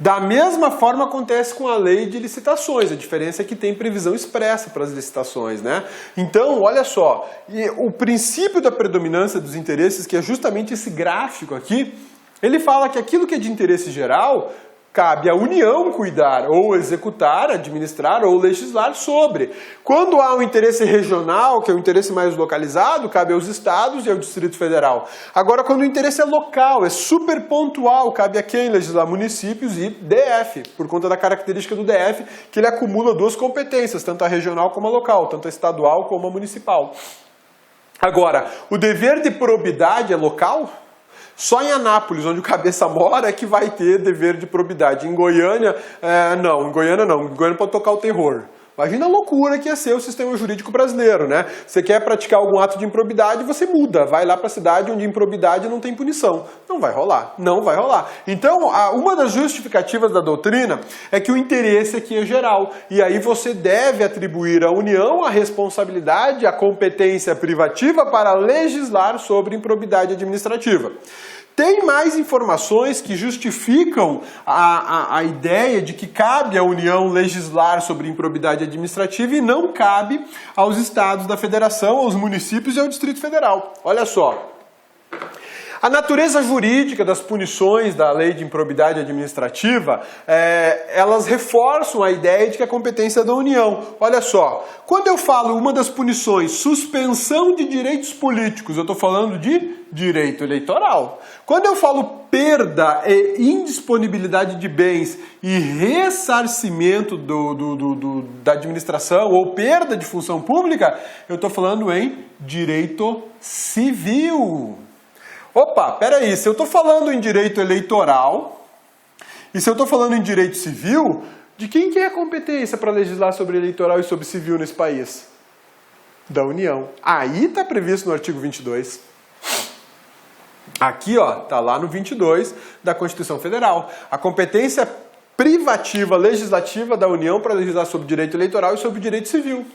Da mesma forma acontece com a lei de licitações, a diferença é que tem previsão expressa para as licitações, né? Então, olha só, o princípio da predominância dos interesses, que é justamente esse gráfico aqui, ele fala que aquilo que é de interesse geral, cabe à União cuidar, ou executar, administrar, ou legislar sobre. Quando há um interesse regional, que é um interesse mais localizado, cabe aos estados e ao Distrito Federal. Agora, quando o interesse é local, é super pontual, cabe a quem legislar? Municípios e DF, por conta da característica do DF, que ele acumula 2 competências, tanto a regional como a local, tanto a estadual como a municipal. Agora, o dever de probidade é local? Só em Anápolis, onde o cabeça mora, é que vai ter dever de probidade. Em Goiânia, não. Em Goiânia pode tocar o terror. Imagina a loucura que ia ser o sistema jurídico brasileiro, né? Você quer praticar algum ato de improbidade, você muda. Vai lá para a cidade onde improbidade não tem punição. Não vai rolar. Não vai rolar. Então, uma das justificativas da doutrina é que o interesse aqui é geral. E aí você deve atribuir à União a responsabilidade, a competência privativa para legislar sobre improbidade administrativa. Tem mais informações que justificam a ideia de que cabe à União legislar sobre improbidade administrativa e não cabe aos estados da federação, aos municípios e ao Distrito Federal. Olha só. A natureza jurídica das punições da lei de improbidade administrativa, elas reforçam a ideia de que a competência é da União. Olha só, quando eu falo uma das punições, suspensão de direitos políticos, eu estou falando de direito eleitoral. Quando eu falo perda e indisponibilidade de bens e ressarcimento da administração ou perda de função pública, eu estou falando em direito civil. Opa, peraí, se eu estou falando em direito eleitoral e se eu estou falando em direito civil, De quem que é a competência para legislar sobre eleitoral e sobre civil nesse país? Da União. Aí está previsto no artigo 22. Aqui, ó, tá lá no 22 da Constituição Federal. A competência privativa legislativa da União para legislar sobre direito eleitoral e sobre direito civil.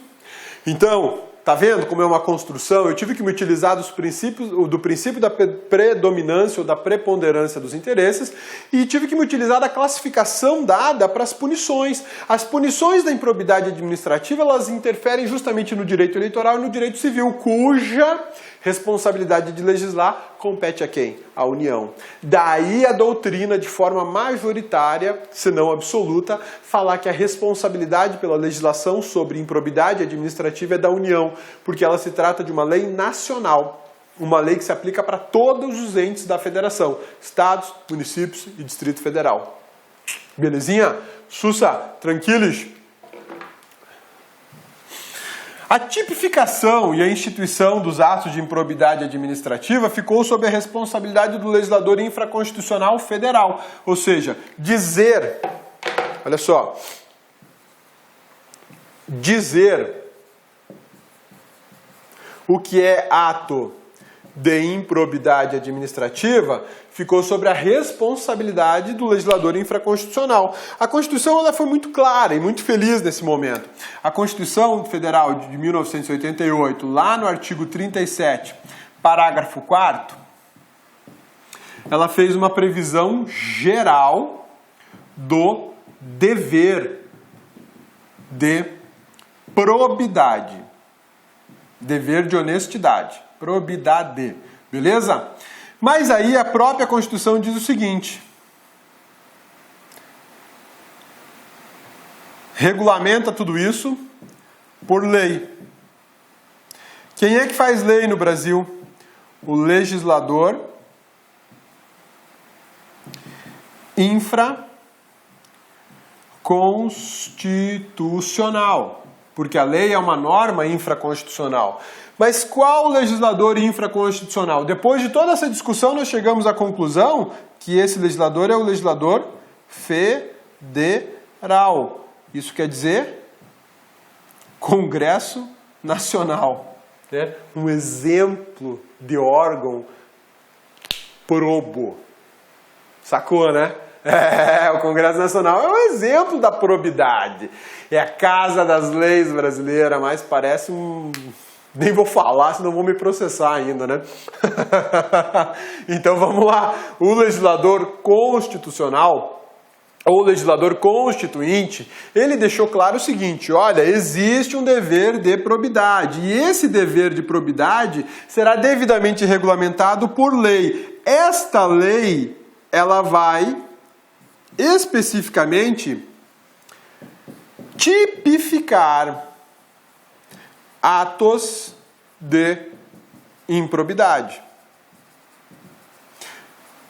Então, tá vendo como é uma construção? Eu tive que me utilizar do princípio da predominância ou da preponderância dos interesses e tive que me utilizar da classificação dada para as punições. As punições da improbidade administrativa, elas interferem justamente no direito eleitoral e no direito civil, cuja responsabilidade de legislar compete a quem? A União. Daí a doutrina, de forma majoritária, se não absoluta, falar que a responsabilidade pela legislação sobre improbidade administrativa é da União, porque ela se trata de uma lei nacional, uma lei que se aplica para todos os entes da federação, estados, municípios e Distrito Federal. Belezinha? Sussa, tranquilos? A tipificação e a instituição dos atos de improbidade administrativa ficou sob a responsabilidade do legislador infraconstitucional federal. Ou seja, dizer, olha só, dizer o que é ato de improbidade administrativa ficou sobre a responsabilidade do legislador infraconstitucional. A Constituição ela foi muito clara e muito feliz nesse momento. A Constituição Federal de 1988, lá no artigo 37, parágrafo 4º, ela fez uma previsão geral do dever de probidade. Dever de honestidade. Probidade. Beleza? Mas aí a própria Constituição diz o seguinte: regulamenta tudo isso por lei. Quem é que faz lei no Brasil? O legislador infraconstitucional. Porque a lei é uma norma infraconstitucional. Mas qual legislador infraconstitucional? Depois de toda essa discussão, nós chegamos à conclusão que esse legislador é o legislador federal. Isso quer dizer Congresso Nacional. Né? Um exemplo de órgão probo. Sacou, né? O Congresso Nacional é um exemplo da probidade. É a casa das leis brasileira, mas parece um... Nem vou falar, senão vão me processar ainda, né? Então vamos lá. O legislador constitucional, ou legislador constituinte, ele deixou claro o seguinte: olha, existe um dever de probidade. E esse dever de probidade será devidamente regulamentado por lei. Esta lei, ela vai especificamente tipificar atos de improbidade.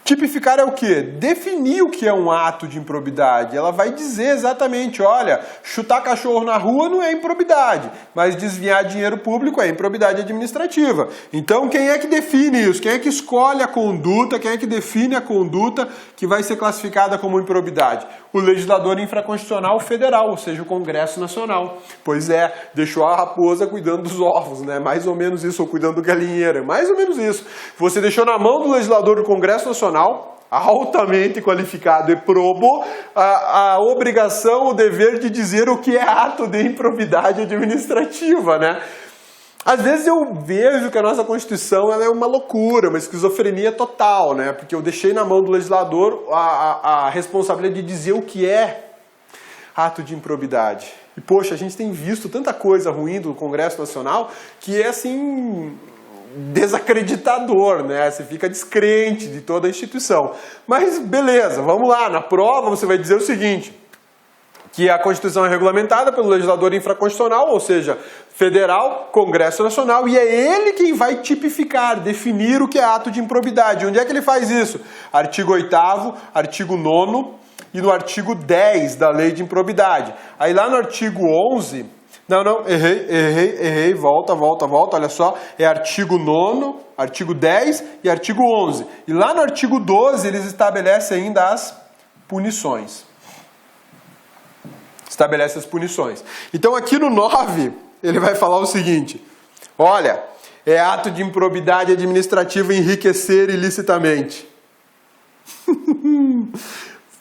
Tipificar é o quê? Definir o que é um ato de improbidade. Ela vai dizer exatamente, olha, chutar cachorro na rua não é improbidade, mas desviar dinheiro público é improbidade administrativa. Então, quem é que define isso? Quem é que escolhe a conduta? Quem é que define a conduta que vai ser classificada como improbidade? O legislador infraconstitucional federal, ou seja, o Congresso Nacional. Pois é, deixou a raposa cuidando dos ovos, né? Mais ou menos isso, ou cuidando do galinheiro, mais ou menos isso. Você deixou na mão do legislador do Congresso Nacional, altamente qualificado e probo, a obrigação, o dever de dizer o que é ato de improbidade administrativa, né? Às vezes eu vejo que a nossa Constituição ela é uma loucura, uma esquizofrenia total, né? Porque eu deixei na mão do legislador a responsabilidade de dizer o que é ato de improbidade. E, poxa, a gente tem visto tanta coisa ruim do Congresso Nacional que é, assim, desacreditador, né? Você fica descrente de toda a instituição. Mas, beleza, vamos lá. Na prova você vai dizer o seguinte: que a Constituição é regulamentada pelo legislador infraconstitucional, ou seja, federal, Congresso Nacional, e é ele quem vai tipificar, definir o que é ato de improbidade. Onde é que ele faz isso? Artigo 8º, artigo 9º e no artigo 10 da Lei de Improbidade. Aí lá no artigo 11... Errei, volta, olha só, é artigo 9º, artigo 10 e artigo 11. E lá no artigo 12 eles estabelecem ainda as punições. estabelece as punições. Então aqui no 9, ele vai falar o seguinte, olha, é ato de improbidade administrativa enriquecer ilicitamente.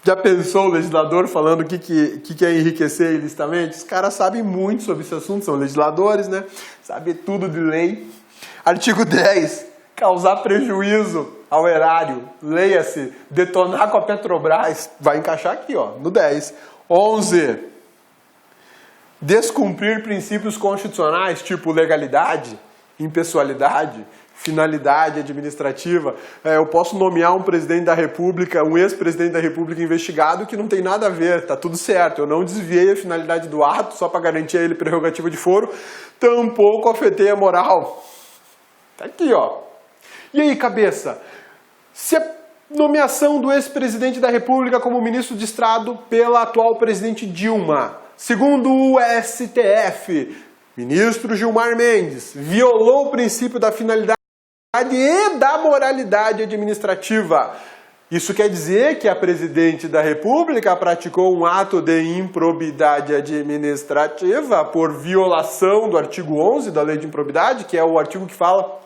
Já pensou o legislador falando o que é enriquecer ilicitamente? Os caras sabem muito sobre esse assunto, são legisladores, né? Sabem tudo de lei. Artigo 10, causar prejuízo ao erário. Leia-se, detonar com a Petrobras. Vai encaixar aqui, ó, no 10. 11, descumprir princípios constitucionais, tipo legalidade, impessoalidade, finalidade administrativa. Eu posso nomear um presidente da República, um ex-presidente da República investigado que não tem nada a ver, tá tudo certo. Eu não desviei a finalidade do ato só para garantir a ele prerrogativa de foro, tampouco afetei a moral. Tá aqui, ó. E aí, cabeça? Se a nomeação do ex-presidente da República como ministro de Estado pela atual presidente Dilma, segundo o STF, ministro Gilmar Mendes, violou o princípio da finalidade e da moralidade administrativa. Isso quer dizer que a presidente da República praticou um ato de improbidade administrativa por violação do artigo 11 da Lei de Improbidade, que é o artigo que fala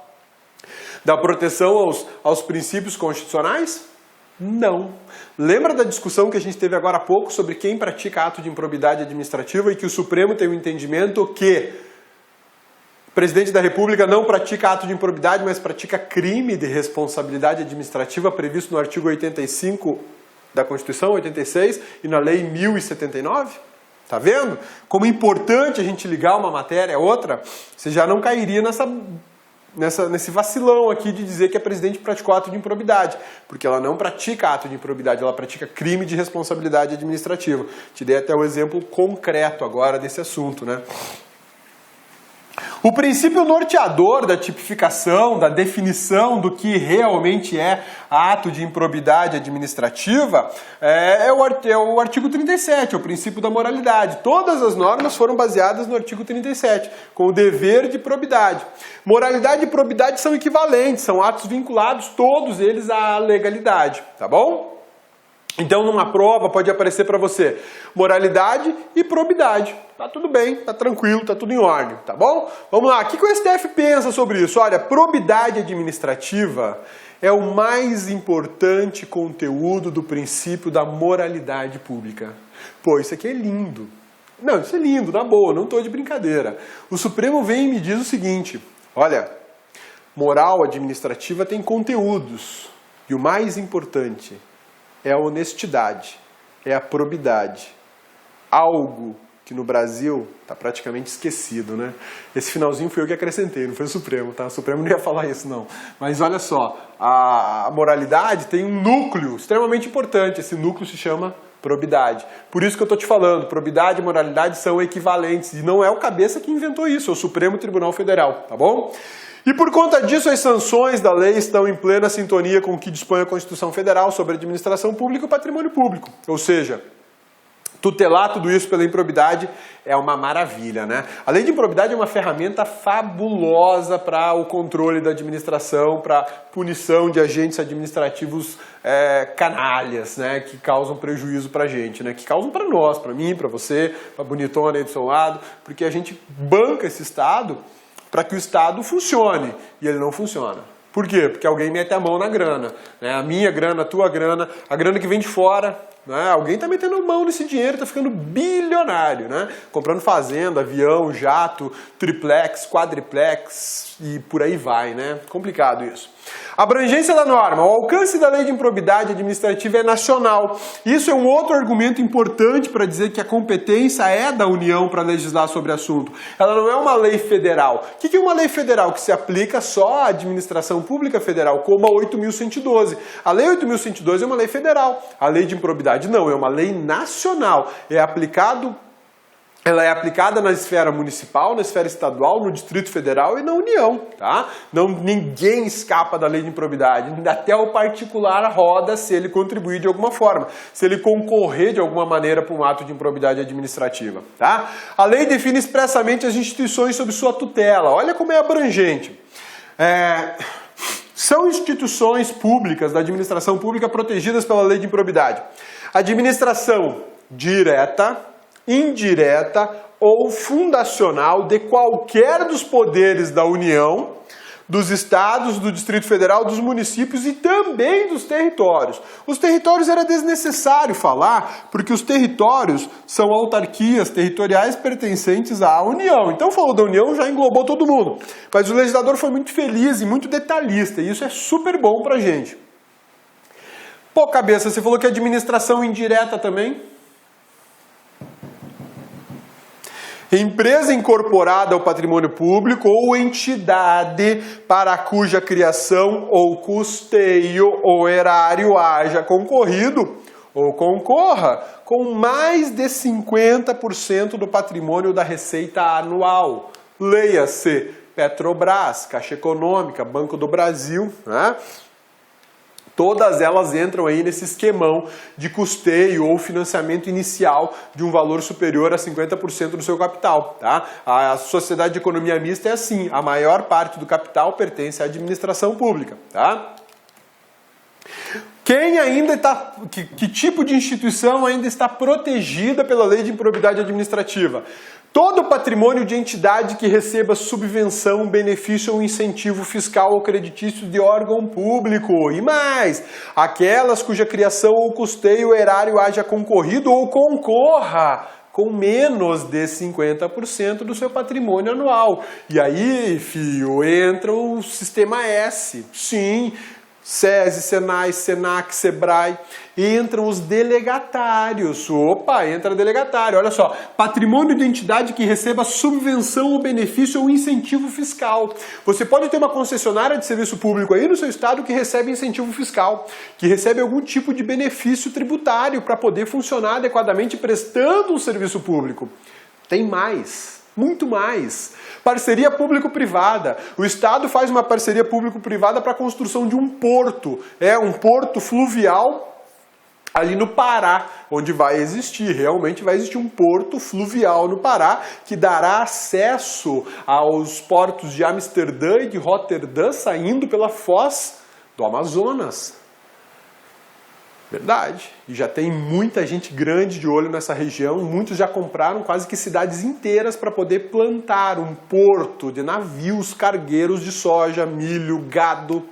da proteção aos princípios constitucionais? Não. Lembra da discussão que a gente teve agora há pouco sobre quem pratica ato de improbidade administrativa e que o Supremo tem o entendimento que o presidente da República não pratica ato de improbidade, mas pratica crime de responsabilidade administrativa previsto no artigo 85 da Constituição, 86, e na Lei 1079? Tá vendo? Como é importante a gente ligar uma matéria a outra, você já não cairia nesse vacilão aqui de dizer que a presidente praticou ato de improbidade, porque ela não pratica ato de improbidade, ela pratica crime de responsabilidade administrativa. Te dei até o exemplo concreto agora desse assunto, né? O princípio norteador da tipificação, da definição do que realmente é ato de improbidade administrativa é o artigo 37, é o princípio da moralidade. Todas as normas foram baseadas no artigo 37, com o dever de probidade. Moralidade e probidade são equivalentes, são atos vinculados, todos eles à legalidade, tá bom? Então, numa prova pode aparecer para você moralidade e probidade. Tá tudo bem, tá tranquilo, tá tudo em ordem, tá bom? Vamos lá, o que o STF pensa sobre isso? Olha, probidade administrativa é o mais importante conteúdo do princípio da moralidade pública. Pô, isso aqui é lindo. Não, isso é lindo, na boa, não estou de brincadeira. O Supremo vem e me diz o seguinte, olha, moral administrativa tem conteúdos e o mais importante é a honestidade, é a probidade. Algo que no Brasil está praticamente esquecido, né? Esse finalzinho foi eu que acrescentei, não foi o Supremo, tá? O Supremo não ia falar isso, não. Mas olha só, a moralidade tem um núcleo extremamente importante, esse núcleo se chama probidade. Por isso que eu estou te falando, probidade e moralidade são equivalentes, e não é o cabeça que inventou isso, é o Supremo Tribunal Federal, tá bom? E por conta disso, as sanções da lei estão em plena sintonia com o que dispõe a Constituição Federal sobre a administração pública e o patrimônio público. Ou seja, tutelar tudo isso pela improbidade é uma maravilha, né? A lei de improbidade é uma ferramenta fabulosa para o controle da administração, para punição de agentes administrativos canalhas, né? Que causam prejuízo para a gente, né? Que causam para nós, para mim, para você, para a bonitona aí do seu lado, porque a gente banca esse Estado para que o Estado funcione, e ele não funciona. Por quê? Porque alguém mete a mão na grana, né? A minha grana, a tua grana, a grana que vem de fora, né? Alguém está metendo a mão nesse dinheiro, está ficando bilionário, né? Comprando fazenda, avião, jato, triplex, quadriplex e por aí vai, né? Complicado isso. Abrangência da norma. O alcance da lei de improbidade administrativa é nacional. Isso é um outro argumento importante para dizer que a competência é da União para legislar sobre o assunto. Ela não é uma lei federal. O que é uma lei federal? Que se aplica só à administração pública federal, como a 8.112. A lei 8.112 é uma lei federal. A lei de improbidade não, é uma lei nacional. Ela é aplicada na esfera municipal, na esfera estadual, no Distrito Federal e na União, tá? Ninguém escapa da lei de improbidade, até o particular roda se ele contribuir de alguma forma, se ele concorrer de alguma maneira para um ato de improbidade administrativa, tá? A lei define expressamente as instituições sob sua tutela, olha como é abrangente. São instituições públicas da administração pública protegidas pela lei de improbidade. Administração direta, indireta ou fundacional de qualquer dos poderes da União, dos estados, do Distrito Federal, dos municípios e também dos territórios. Os territórios era desnecessário falar, porque os territórios são autarquias territoriais pertencentes à União. Então falou da União, já englobou todo mundo. Mas o legislador foi muito feliz e muito detalhista, e isso é super bom pra gente. Pô, cabeça, você falou que administração indireta também? Empresa incorporada ao patrimônio público ou entidade para cuja criação ou custeio ou erário haja concorrido ou concorra com mais de 50% do patrimônio da receita anual. Leia-se Petrobras, Caixa Econômica, Banco do Brasil, né? Todas elas entram aí nesse esquemão de custeio ou financiamento inicial de um valor superior a 50% do seu capital. Tá? A sociedade de economia mista é assim, a maior parte do capital pertence à administração pública. Tá? Quem ainda está, que tipo de instituição ainda está protegida pela lei de improbidade administrativa? Todo patrimônio de entidade que receba subvenção, benefício ou incentivo fiscal ou creditício de órgão público. E mais, aquelas cuja criação ou custeio erário haja concorrido ou concorra com menos de 50% do seu patrimônio anual. E aí, filho, entra o sistema S. Sim, SESI, SENAI, SENAC, SEBRAE, entram os delegatários. Opa, entra delegatário. Olha só, patrimônio de entidade que receba subvenção ou benefício ou incentivo fiscal. Você pode ter uma concessionária de serviço público aí no seu estado que recebe incentivo fiscal, que recebe algum tipo de benefício tributário para poder funcionar adequadamente prestando um serviço público. Tem mais. Muito mais. Parceria público-privada. O Estado faz uma parceria público-privada para a construção de um porto. Um porto fluvial ali no Pará, onde realmente vai existir um porto fluvial no Pará, que dará acesso aos portos de Amsterdã e de Roterdã, saindo pela foz do Amazonas. Verdade. E já tem muita gente grande de olho nessa região. Muitos já compraram quase que cidades inteiras para poder plantar um porto de navios cargueiros de soja, milho, gado.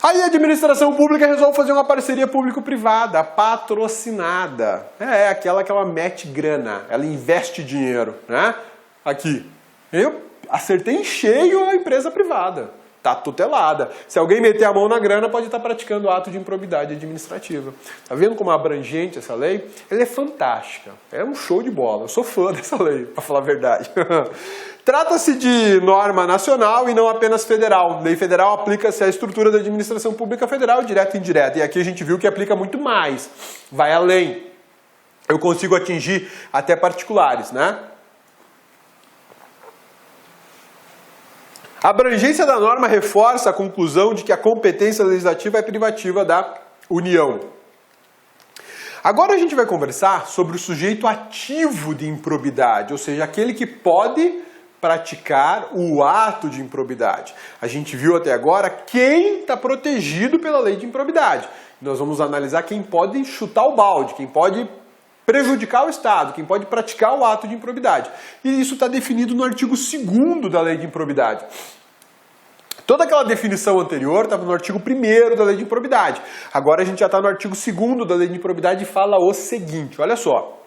Aí a administração pública resolve fazer uma parceria público-privada, patrocinada. Aquela que ela mete grana, ela investe dinheiro, né? Aqui. Eu acertei em cheio a empresa privada. Está tutelada. Se alguém meter a mão na grana, pode estar praticando ato de improbidade administrativa. Tá vendo como é abrangente essa lei? Ela é fantástica. É um show de bola. Eu sou fã dessa lei, para falar a verdade. Trata-se de norma nacional e não apenas federal. Lei federal aplica-se à estrutura da administração pública federal, direta e indireta. E aqui a gente viu que aplica muito mais. Vai além. Eu consigo atingir até particulares, né? A abrangência da norma reforça a conclusão de que a competência legislativa é privativa da União. Agora a gente vai conversar sobre o sujeito ativo de improbidade, ou seja, aquele que pode praticar o ato de improbidade. A gente viu até agora quem está protegido pela lei de improbidade. Nós vamos analisar quem pode chutar o balde, quem pode prejudicar o Estado, quem pode praticar o ato de improbidade. E isso está definido no artigo 2º da lei de improbidade. Toda aquela definição anterior estava no artigo 1º da lei de improbidade. Agora a gente já está no artigo 2º da lei de improbidade e fala o seguinte, olha só.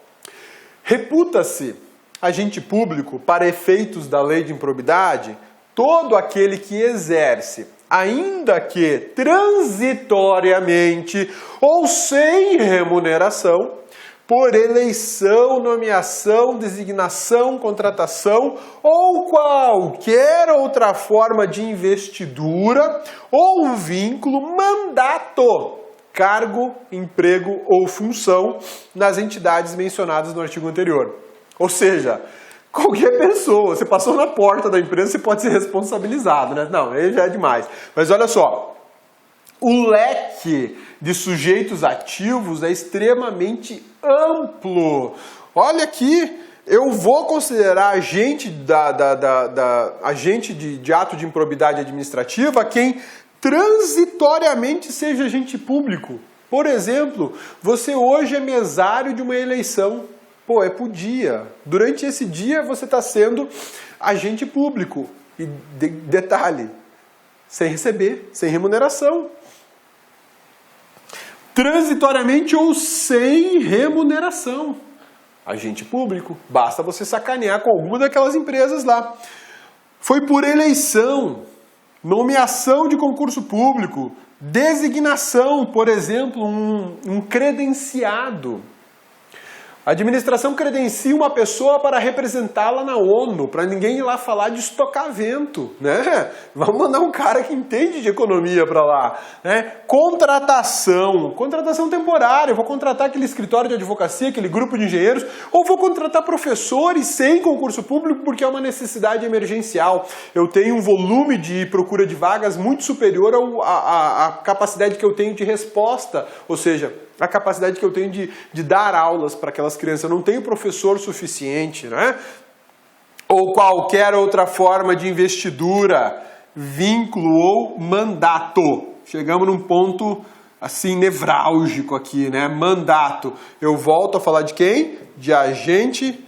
Reputa-se agente público para efeitos da lei de improbidade todo aquele que exerce, ainda que transitoriamente ou sem remuneração, por eleição, nomeação, designação, contratação ou qualquer outra forma de investidura ou vínculo, mandato, cargo, emprego ou função nas entidades mencionadas no artigo anterior. Ou seja, qualquer pessoa, você passou na porta da empresa, você pode ser responsabilizado, né? Não, aí já é demais. Mas olha só, o leque de sujeitos ativos é extremamente amplo. Olha aqui, eu vou considerar agente, agente de ato de improbidade administrativa quem transitoriamente seja agente público. Por exemplo, você hoje é mesário de uma eleição. Pô, é por dia. Durante esse dia você está sendo agente público. E detalhe, sem receber, sem remuneração. Transitoriamente ou sem remuneração. Agente público, basta você sacanear com alguma daquelas empresas lá. Foi por eleição, nomeação de concurso público, designação, por exemplo, um credenciado. A administração credencia uma pessoa para representá-la na ONU, para ninguém ir lá falar de estocamento, né? Vamos mandar um cara que entende de economia para lá, né? Contratação temporária. Eu vou contratar aquele escritório de advocacia, aquele grupo de engenheiros, ou vou contratar professores sem concurso público porque é uma necessidade emergencial. Eu tenho um volume de procura de vagas muito superior à capacidade que eu tenho de resposta, ou seja, a capacidade que eu tenho de dar aulas para aquelas crianças. Eu não tenho professor suficiente, né? Ou qualquer outra forma de investidura, vínculo ou mandato. Chegamos num ponto assim nevrálgico aqui, né? Mandato. Eu volto a falar de quem? De agente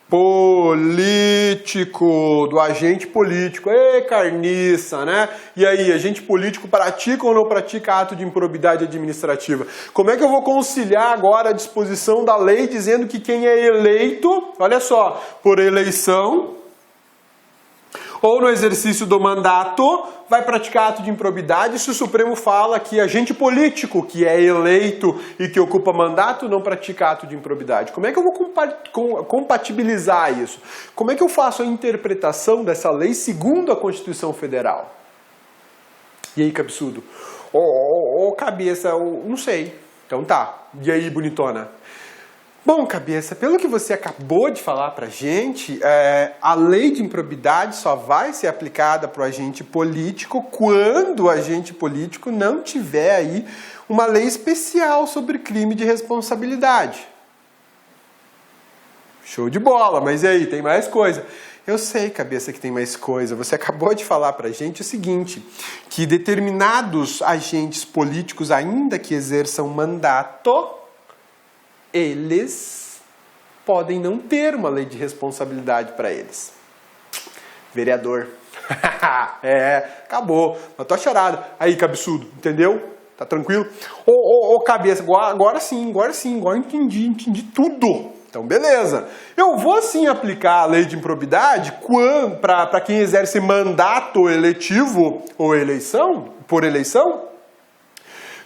político, do agente político. Ê, carniça, né? E aí, agente político pratica ou não pratica ato de improbidade administrativa? Como é que eu vou conciliar agora a disposição da lei dizendo que quem é eleito, olha só, por eleição ou no exercício do mandato, vai praticar ato de improbidade se o Supremo fala que agente político que é eleito e que ocupa mandato não pratica ato de improbidade? Como é que eu vou compatibilizar isso? Como é que eu faço a interpretação dessa lei segundo a Constituição Federal? E aí, cabeçudo? Cabeça, não sei. Então tá. E aí, bonitona? Bom, cabeça, pelo que você acabou de falar pra gente, a lei de improbidade só vai ser aplicada para o agente político quando o agente político não tiver aí uma lei especial sobre crime de responsabilidade. Show de bola, mas e aí, tem mais coisa? Eu sei, cabeça, que tem mais coisa. Você acabou de falar pra gente o seguinte, que determinados agentes políticos, ainda que exerçam mandato, eles podem não ter uma lei de responsabilidade para eles. Vereador. Acabou. Matou a charada. Aí, cabeçudo, entendeu? Tá tranquilo? Cabeça, agora sim, agora entendi tudo. Então, beleza. Eu vou sim aplicar a lei de improbidade para quem exerce mandato eletivo ou por eleição,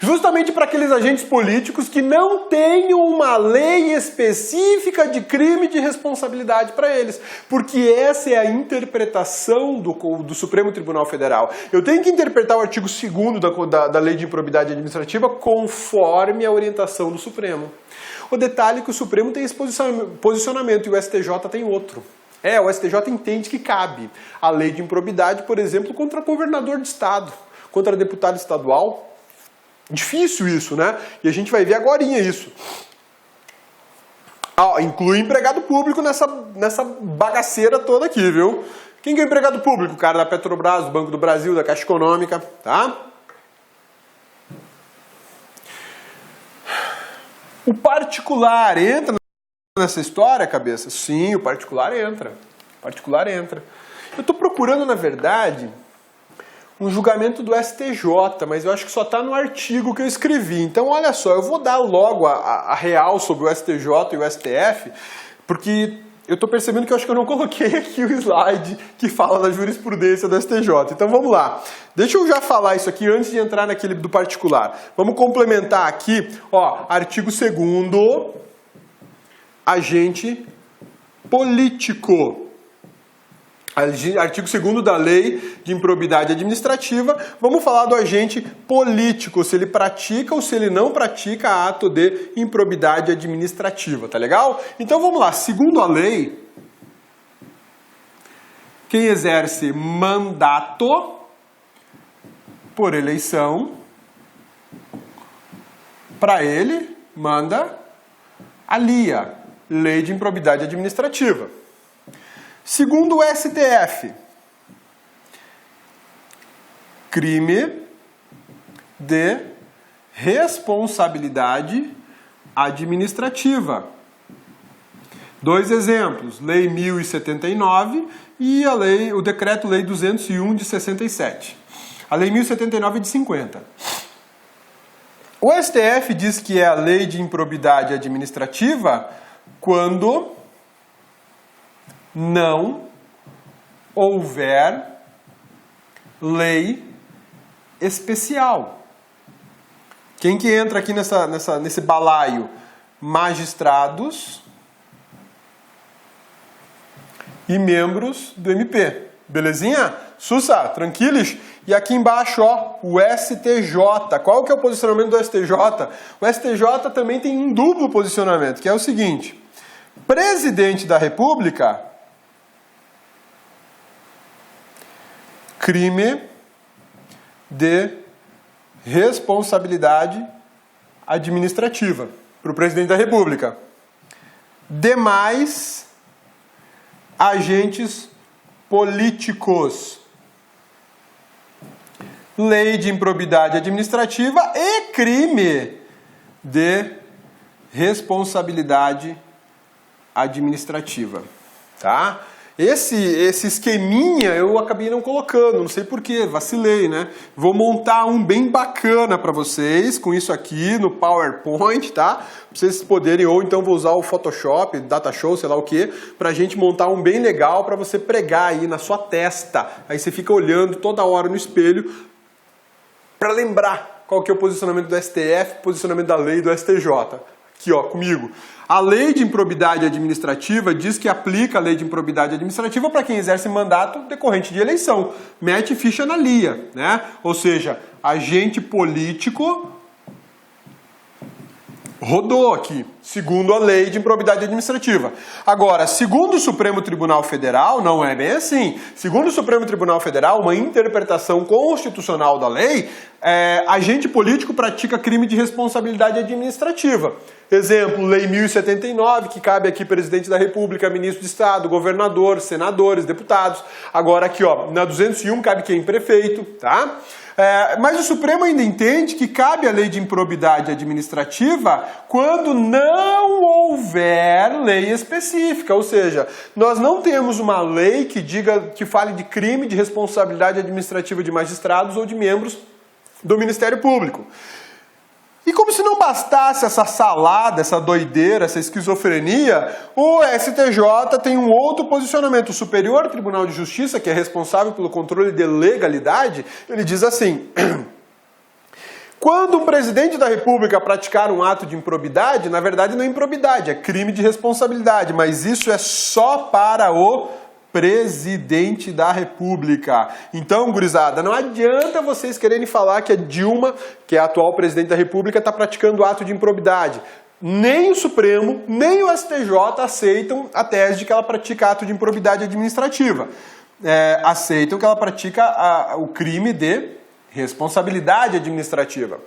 justamente para aqueles agentes políticos que não tenham uma lei específica de crime de responsabilidade para eles. Porque essa é a interpretação do Supremo Tribunal Federal. Eu tenho que interpretar o artigo 2º da Lei de Improbidade Administrativa conforme a orientação do Supremo. O detalhe é que o Supremo tem esse posicionamento e o STJ tem outro. O STJ entende que cabe a lei de improbidade, por exemplo, contra governador de estado, contra deputado estadual. Difícil isso, né? E a gente vai ver agorinha isso. Inclui empregado público nessa bagaceira toda aqui, viu? Quem que é empregado público? O cara da Petrobras, do Banco do Brasil, da Caixa Econômica, tá? O particular entra nessa história, cabeça? Sim, o particular entra. Eu estou procurando, na verdade, um julgamento do STJ, mas eu acho que só está no artigo que eu escrevi. Então, olha só, eu vou dar logo a real sobre o STJ e o STF, porque eu estou percebendo que eu acho que eu não coloquei aqui o slide que fala da jurisprudência do STJ. Então, vamos lá. Deixa eu já falar isso aqui antes de entrar naquele do particular. Vamos complementar aqui, artigo 2º, agente político. Artigo 2º da Lei de Improbidade Administrativa, vamos falar do agente político, se ele pratica ou se ele não pratica ato de improbidade administrativa, tá legal? Então vamos lá, segundo a lei, quem exerce mandato por eleição, para ele, manda a LIA, Lei de Improbidade Administrativa. Segundo o STF, crime de responsabilidade administrativa. Dois exemplos, Lei 1079 e o Decreto-Lei 201 de 67. A Lei 1079 é de 50. O STF diz que é a lei de improbidade administrativa quando não houver lei especial. Quem que entra aqui nesse balaio? Magistrados e membros do MP. Belezinha? Sussa, tranquilos? E aqui embaixo, ó, o STJ. Qual que é o posicionamento do STJ? O STJ também tem um duplo posicionamento, que é o seguinte: Presidente da República, crime de responsabilidade administrativa para o Presidente da República. Demais agentes políticos, lei de improbidade administrativa e crime de responsabilidade administrativa, tá? Esse esqueminha eu acabei não colocando, não sei porquê, vacilei, né? Vou montar um bem bacana para vocês, com isso aqui no PowerPoint, tá? Pra vocês poderem, ou então vou usar o Photoshop, Datashow, sei lá o que, pra gente montar um bem legal para você pregar aí na sua testa. Aí você fica olhando toda hora no espelho para lembrar qual que é o posicionamento do STF, posicionamento da lei do STJ. Aqui, ó, comigo. A lei de improbidade administrativa diz que aplica a lei de improbidade administrativa para quem exerce mandato decorrente de eleição. Mete ficha na LIA, né? Ou seja, agente político rodou aqui, segundo a lei de improbidade administrativa. Agora, segundo o Supremo Tribunal Federal, não é bem assim. Segundo o Supremo Tribunal Federal, uma interpretação constitucional da lei, agente político pratica crime de responsabilidade administrativa. Exemplo, Lei 1079, que cabe aqui Presidente da República, Ministro de Estado, Governador, Senadores, Deputados. Agora aqui, ó, na 201 cabe quem? Prefeito, tá? Mas o Supremo ainda entende que cabe a lei de improbidade administrativa quando não houver lei específica, ou seja, nós não temos uma lei que fale de crime de responsabilidade administrativa de magistrados ou de membros do Ministério Público. E como se não bastasse essa salada, essa doideira, essa esquizofrenia, o STJ tem um outro posicionamento. O Superior Tribunal de Justiça, que é responsável pelo controle de legalidade, ele diz assim: quando um presidente da República praticar um ato de improbidade, na verdade não é improbidade, é crime de responsabilidade, mas isso é só para o Presidente da República. Então, gurizada, não adianta vocês quererem falar que a Dilma, que é a atual Presidente da República, está praticando ato de improbidade. Nem o Supremo, nem o STJ aceitam a tese de que ela pratica ato de improbidade administrativa. Aceitam que ela pratica o crime de responsabilidade administrativa.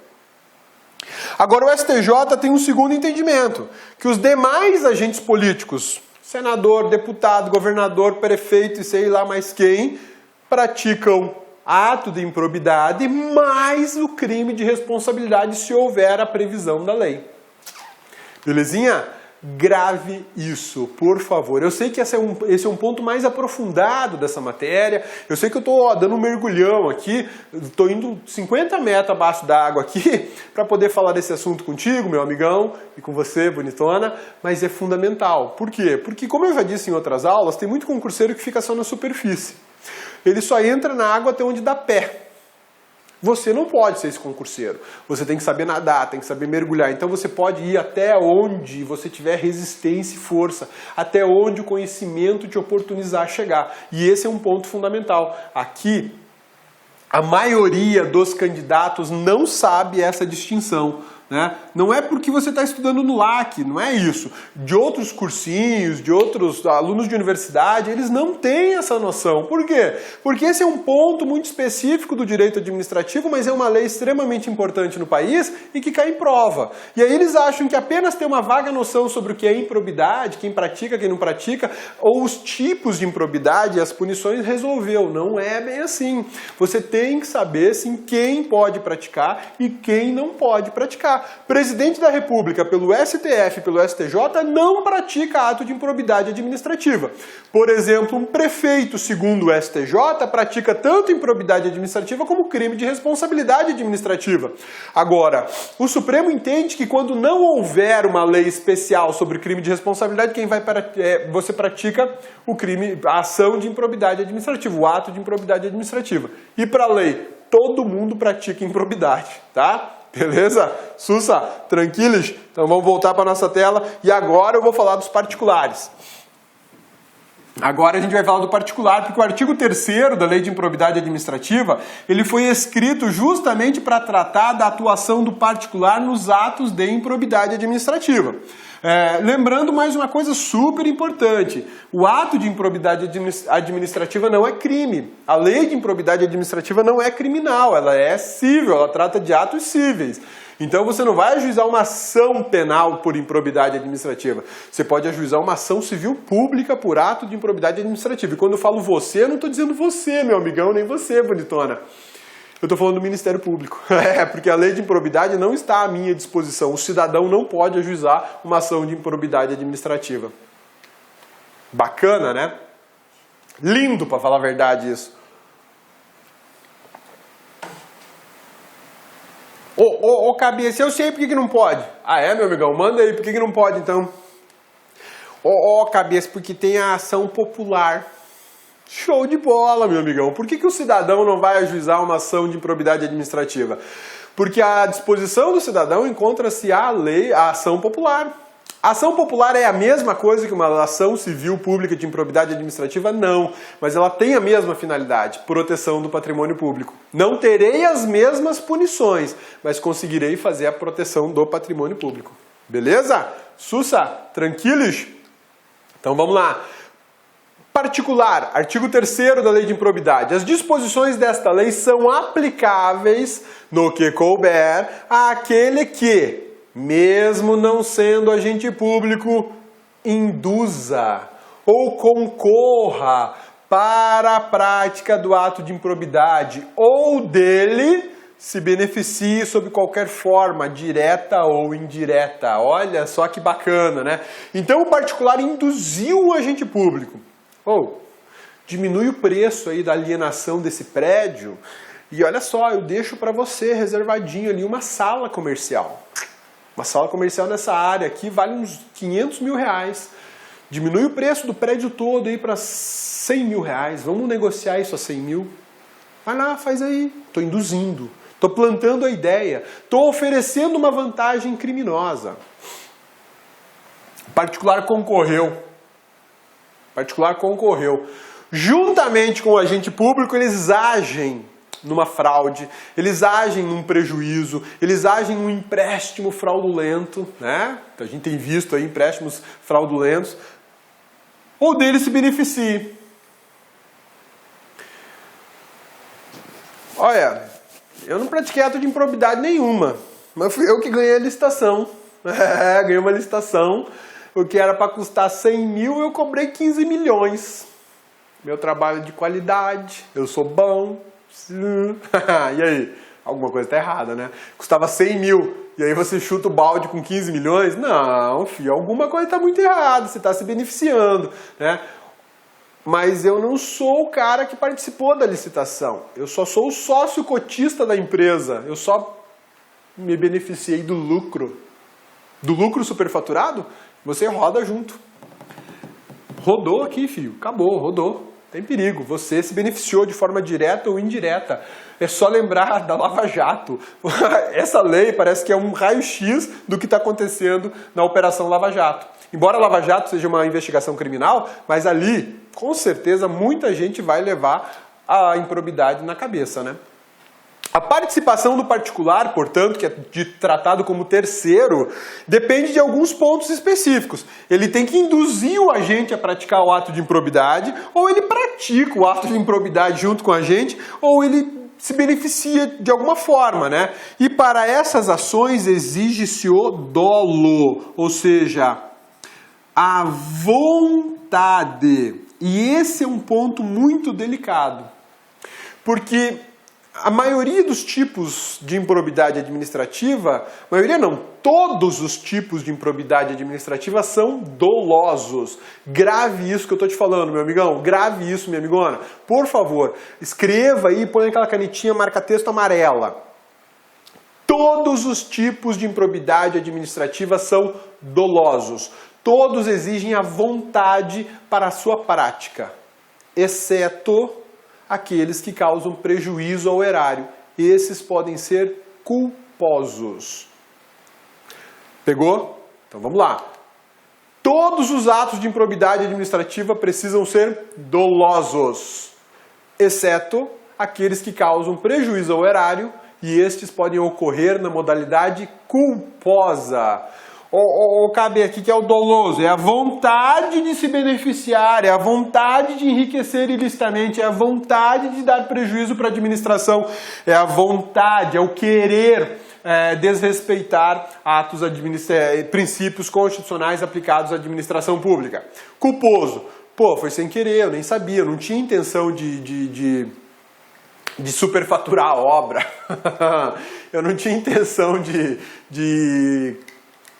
Agora, o STJ tem um segundo entendimento, que os demais agentes políticos, senador, deputado, governador, prefeito e sei lá mais quem, praticam ato de improbidade mais o crime de responsabilidade se houver a previsão da lei. Belezinha? Grave isso, por favor. Eu sei que esse é um ponto mais aprofundado dessa matéria. Eu sei que eu estou dando um mergulhão aqui. Estou indo 50 metros abaixo da água aqui para poder falar desse assunto contigo, meu amigão, e com você, bonitona. Mas é fundamental. Por quê? Porque, como eu já disse em outras aulas, tem muito concurseiro que fica só na superfície. Ele só entra na água até onde dá pé. Você não pode ser esse concurseiro. Você tem que saber nadar, tem que saber mergulhar. Então você pode ir até onde você tiver resistência e força, até onde o conhecimento te oportunizar chegar. E esse é um ponto fundamental. Aqui, a maioria dos candidatos não sabe essa distinção. Né? Não é porque você está estudando no LAC, não é isso. De outros cursinhos, de outros alunos de universidade, eles não têm essa noção. Por quê? Porque esse é um ponto muito específico do direito administrativo, mas é uma lei extremamente importante no país e que cai em prova. E aí eles acham que apenas ter uma vaga noção sobre o que é improbidade, quem pratica, quem não pratica, ou os tipos de improbidade e as punições resolveu. Não é bem assim. Você tem que saber sim, quem pode praticar e quem não pode praticar. praticar. Presidente da República, pelo STF, pelo STJ, não pratica ato de improbidade administrativa. Por exemplo, um prefeito, segundo o STJ, pratica tanto improbidade administrativa como crime de responsabilidade administrativa. Agora, o Supremo entende que quando não houver uma lei especial sobre crime de responsabilidade, você pratica o crime, a ação de improbidade administrativa, o ato de improbidade administrativa. E para a lei, todo mundo pratica improbidade, tá? Beleza? Sussa, tranquilos? Então vamos voltar para a nossa tela e agora eu vou falar dos particulares. Agora a gente vai falar do particular, porque o artigo 3º da Lei de Improbidade Administrativa, ele foi escrito justamente para tratar da atuação do particular nos atos de improbidade administrativa. Lembrando mais uma coisa super importante, o ato de improbidade administrativa não é crime. A lei de improbidade administrativa não é criminal, ela é cível, ela trata de atos cíveis. Então você não vai ajuizar uma ação penal por improbidade administrativa. Você pode ajuizar uma ação civil pública por ato de improbidade administrativa. E quando eu falo você, eu não estou dizendo você, meu amigão, nem você, bonitona. Eu estou falando do Ministério Público. Porque a lei de improbidade não está à minha disposição. O cidadão não pode ajuizar uma ação de improbidade administrativa. Bacana, né? Lindo, para falar a verdade, isso. Ô, cabeça, eu sei por que não pode. Ah, é, meu amigão? Manda aí, por que não pode, então? Ô, cabeça, porque tem a ação popular. Show de bola, meu amigão. Por que o cidadão não vai ajuizar uma ação de improbidade administrativa? Porque à disposição do cidadão encontra-se a lei, a ação popular. A ação popular é a mesma coisa que uma ação civil pública de improbidade administrativa? Não, mas ela tem a mesma finalidade, proteção do patrimônio público. Não terei as mesmas punições, mas conseguirei fazer a proteção do patrimônio público. Beleza? Sussa, tranquilos? Então vamos lá. Particular, artigo 3º da Lei de Improbidade. As disposições desta lei são aplicáveis, no que couber, àquele que, mesmo não sendo agente público, induza ou concorra para a prática do ato de improbidade ou dele se beneficie sob qualquer forma, direta ou indireta. Olha só que bacana, né? Então o particular induziu o agente público. Diminui o preço aí da alienação desse prédio e olha só, eu deixo para você reservadinho ali uma sala comercial. Uma sala comercial nessa área aqui vale uns 500 mil reais. Diminui o preço do prédio todo aí para 100 mil reais. Vamos negociar isso a 100 mil? Vai lá, faz aí. Estou induzindo. Estou plantando a ideia. Estou oferecendo uma vantagem criminosa. O particular concorreu. Juntamente com o agente público, eles agem numa fraude, eles agem num prejuízo, eles agem num empréstimo fraudulento, né? A gente tem visto aí empréstimos fraudulentos, ou dele se beneficie. Olha, eu não pratiquei ato de improbidade nenhuma, mas fui eu que ganhei a licitação. Ganhei uma licitação. O que era para custar 100 mil, eu cobrei 15 milhões. Meu trabalho de qualidade, eu sou bom. E aí? Alguma coisa está errada, né? Custava 100 mil, e aí você chuta o balde com 15 milhões? Não, filho, alguma coisa está muito errada, você está se beneficiando, né? Mas eu não sou o cara que participou da licitação. Eu só sou o sócio cotista da empresa. Eu só me beneficiei do lucro. Do lucro superfaturado? Você roda junto. Rodou aqui, filho. Acabou, rodou. Tem perigo. Você se beneficiou de forma direta ou indireta. É só lembrar da Lava Jato. Essa lei parece que é um raio-x do que está acontecendo na Operação Lava Jato. Embora a Lava Jato seja uma investigação criminal, mas ali, com certeza, muita gente vai levar a improbidade na cabeça, né? A participação do particular, portanto, que é tratado como terceiro, depende de alguns pontos específicos. Ele tem que induzir o agente a praticar o ato de improbidade, ou ele pratica o ato de improbidade junto com a gente, ou ele se beneficia de alguma forma, né? E para essas ações exige-se o dolo, ou seja, a vontade. E esse é um ponto muito delicado, porque a maioria dos tipos de improbidade administrativa, maioria não, todos os tipos de improbidade administrativa são dolosos. Grave isso que eu estou te falando, meu amigão, grave isso, minha amigona. Por favor, escreva aí, põe aquela canetinha marca-texto amarela. Todos os tipos de improbidade administrativa são dolosos. Todos exigem a vontade para a sua prática, exceto aqueles que causam prejuízo ao erário. Esses podem ser culposos. Pegou? Então vamos lá. Todos os atos de improbidade administrativa precisam ser dolosos, exceto aqueles que causam prejuízo ao erário, e estes podem ocorrer na modalidade culposa. Cabe aqui que é o doloso, é a vontade de se beneficiar, é a vontade de enriquecer ilicitamente, é a vontade de dar prejuízo para a administração, é a vontade, é o querer desrespeitar atos princípios constitucionais aplicados à administração pública. Culposo, pô, foi sem querer, eu nem sabia, eu não tinha intenção de superfaturar a obra, eu não tinha intenção de